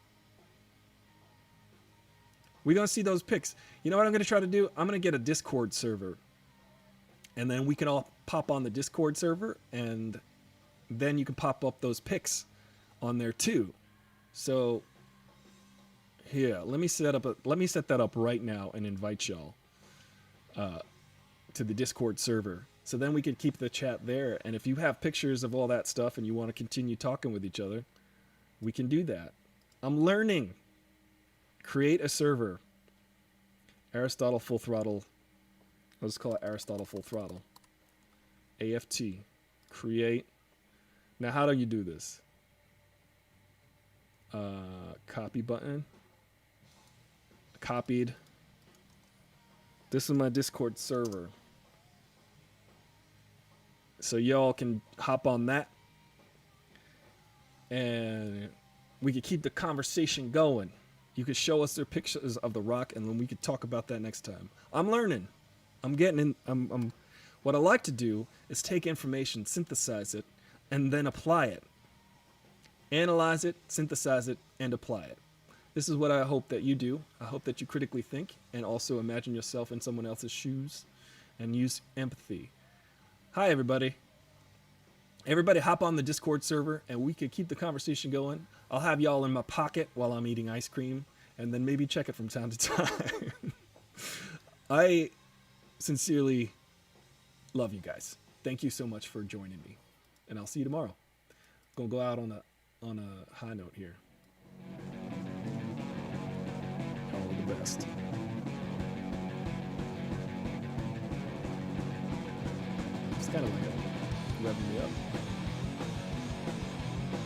We're going to see those pics. You know what I'm going to try to do? I'm going to get a Discord server. And then we can all pop on the Discord server. And then you can pop up those pics on there too. So here, let me set that up right now and invite y'all to the Discord server. So then we could keep the chat there. And if you have pictures of all that stuff and you want to continue talking with each other, we can do that. I'm learning. Create a server. Aristotle Full Throttle. I'll just call it Aristotle Full Throttle. AFT. Create. Now, how do you do this? Copy button. Copied. This is my Discord server. So y'all can hop on that, and we could keep the conversation going. You could show us their pictures of the rock, and then we could talk about that next time. I'm learning. I'm getting in. What I like to do is take information, synthesize it, and then apply it. Analyze it, synthesize it, and apply it. This is what I hope that you do. I hope that you critically think and also imagine yourself in someone else's shoes and use empathy. Hi, everybody. Everybody hop on the Discord server and we could keep the conversation going. I'll have y'all in my pocket while I'm eating ice cream and then maybe check it from time to time. I sincerely love you guys. Thank you so much for joining me. And I'll see you tomorrow. Gonna go out on a high note here. All the best. It's kind of like revving me up.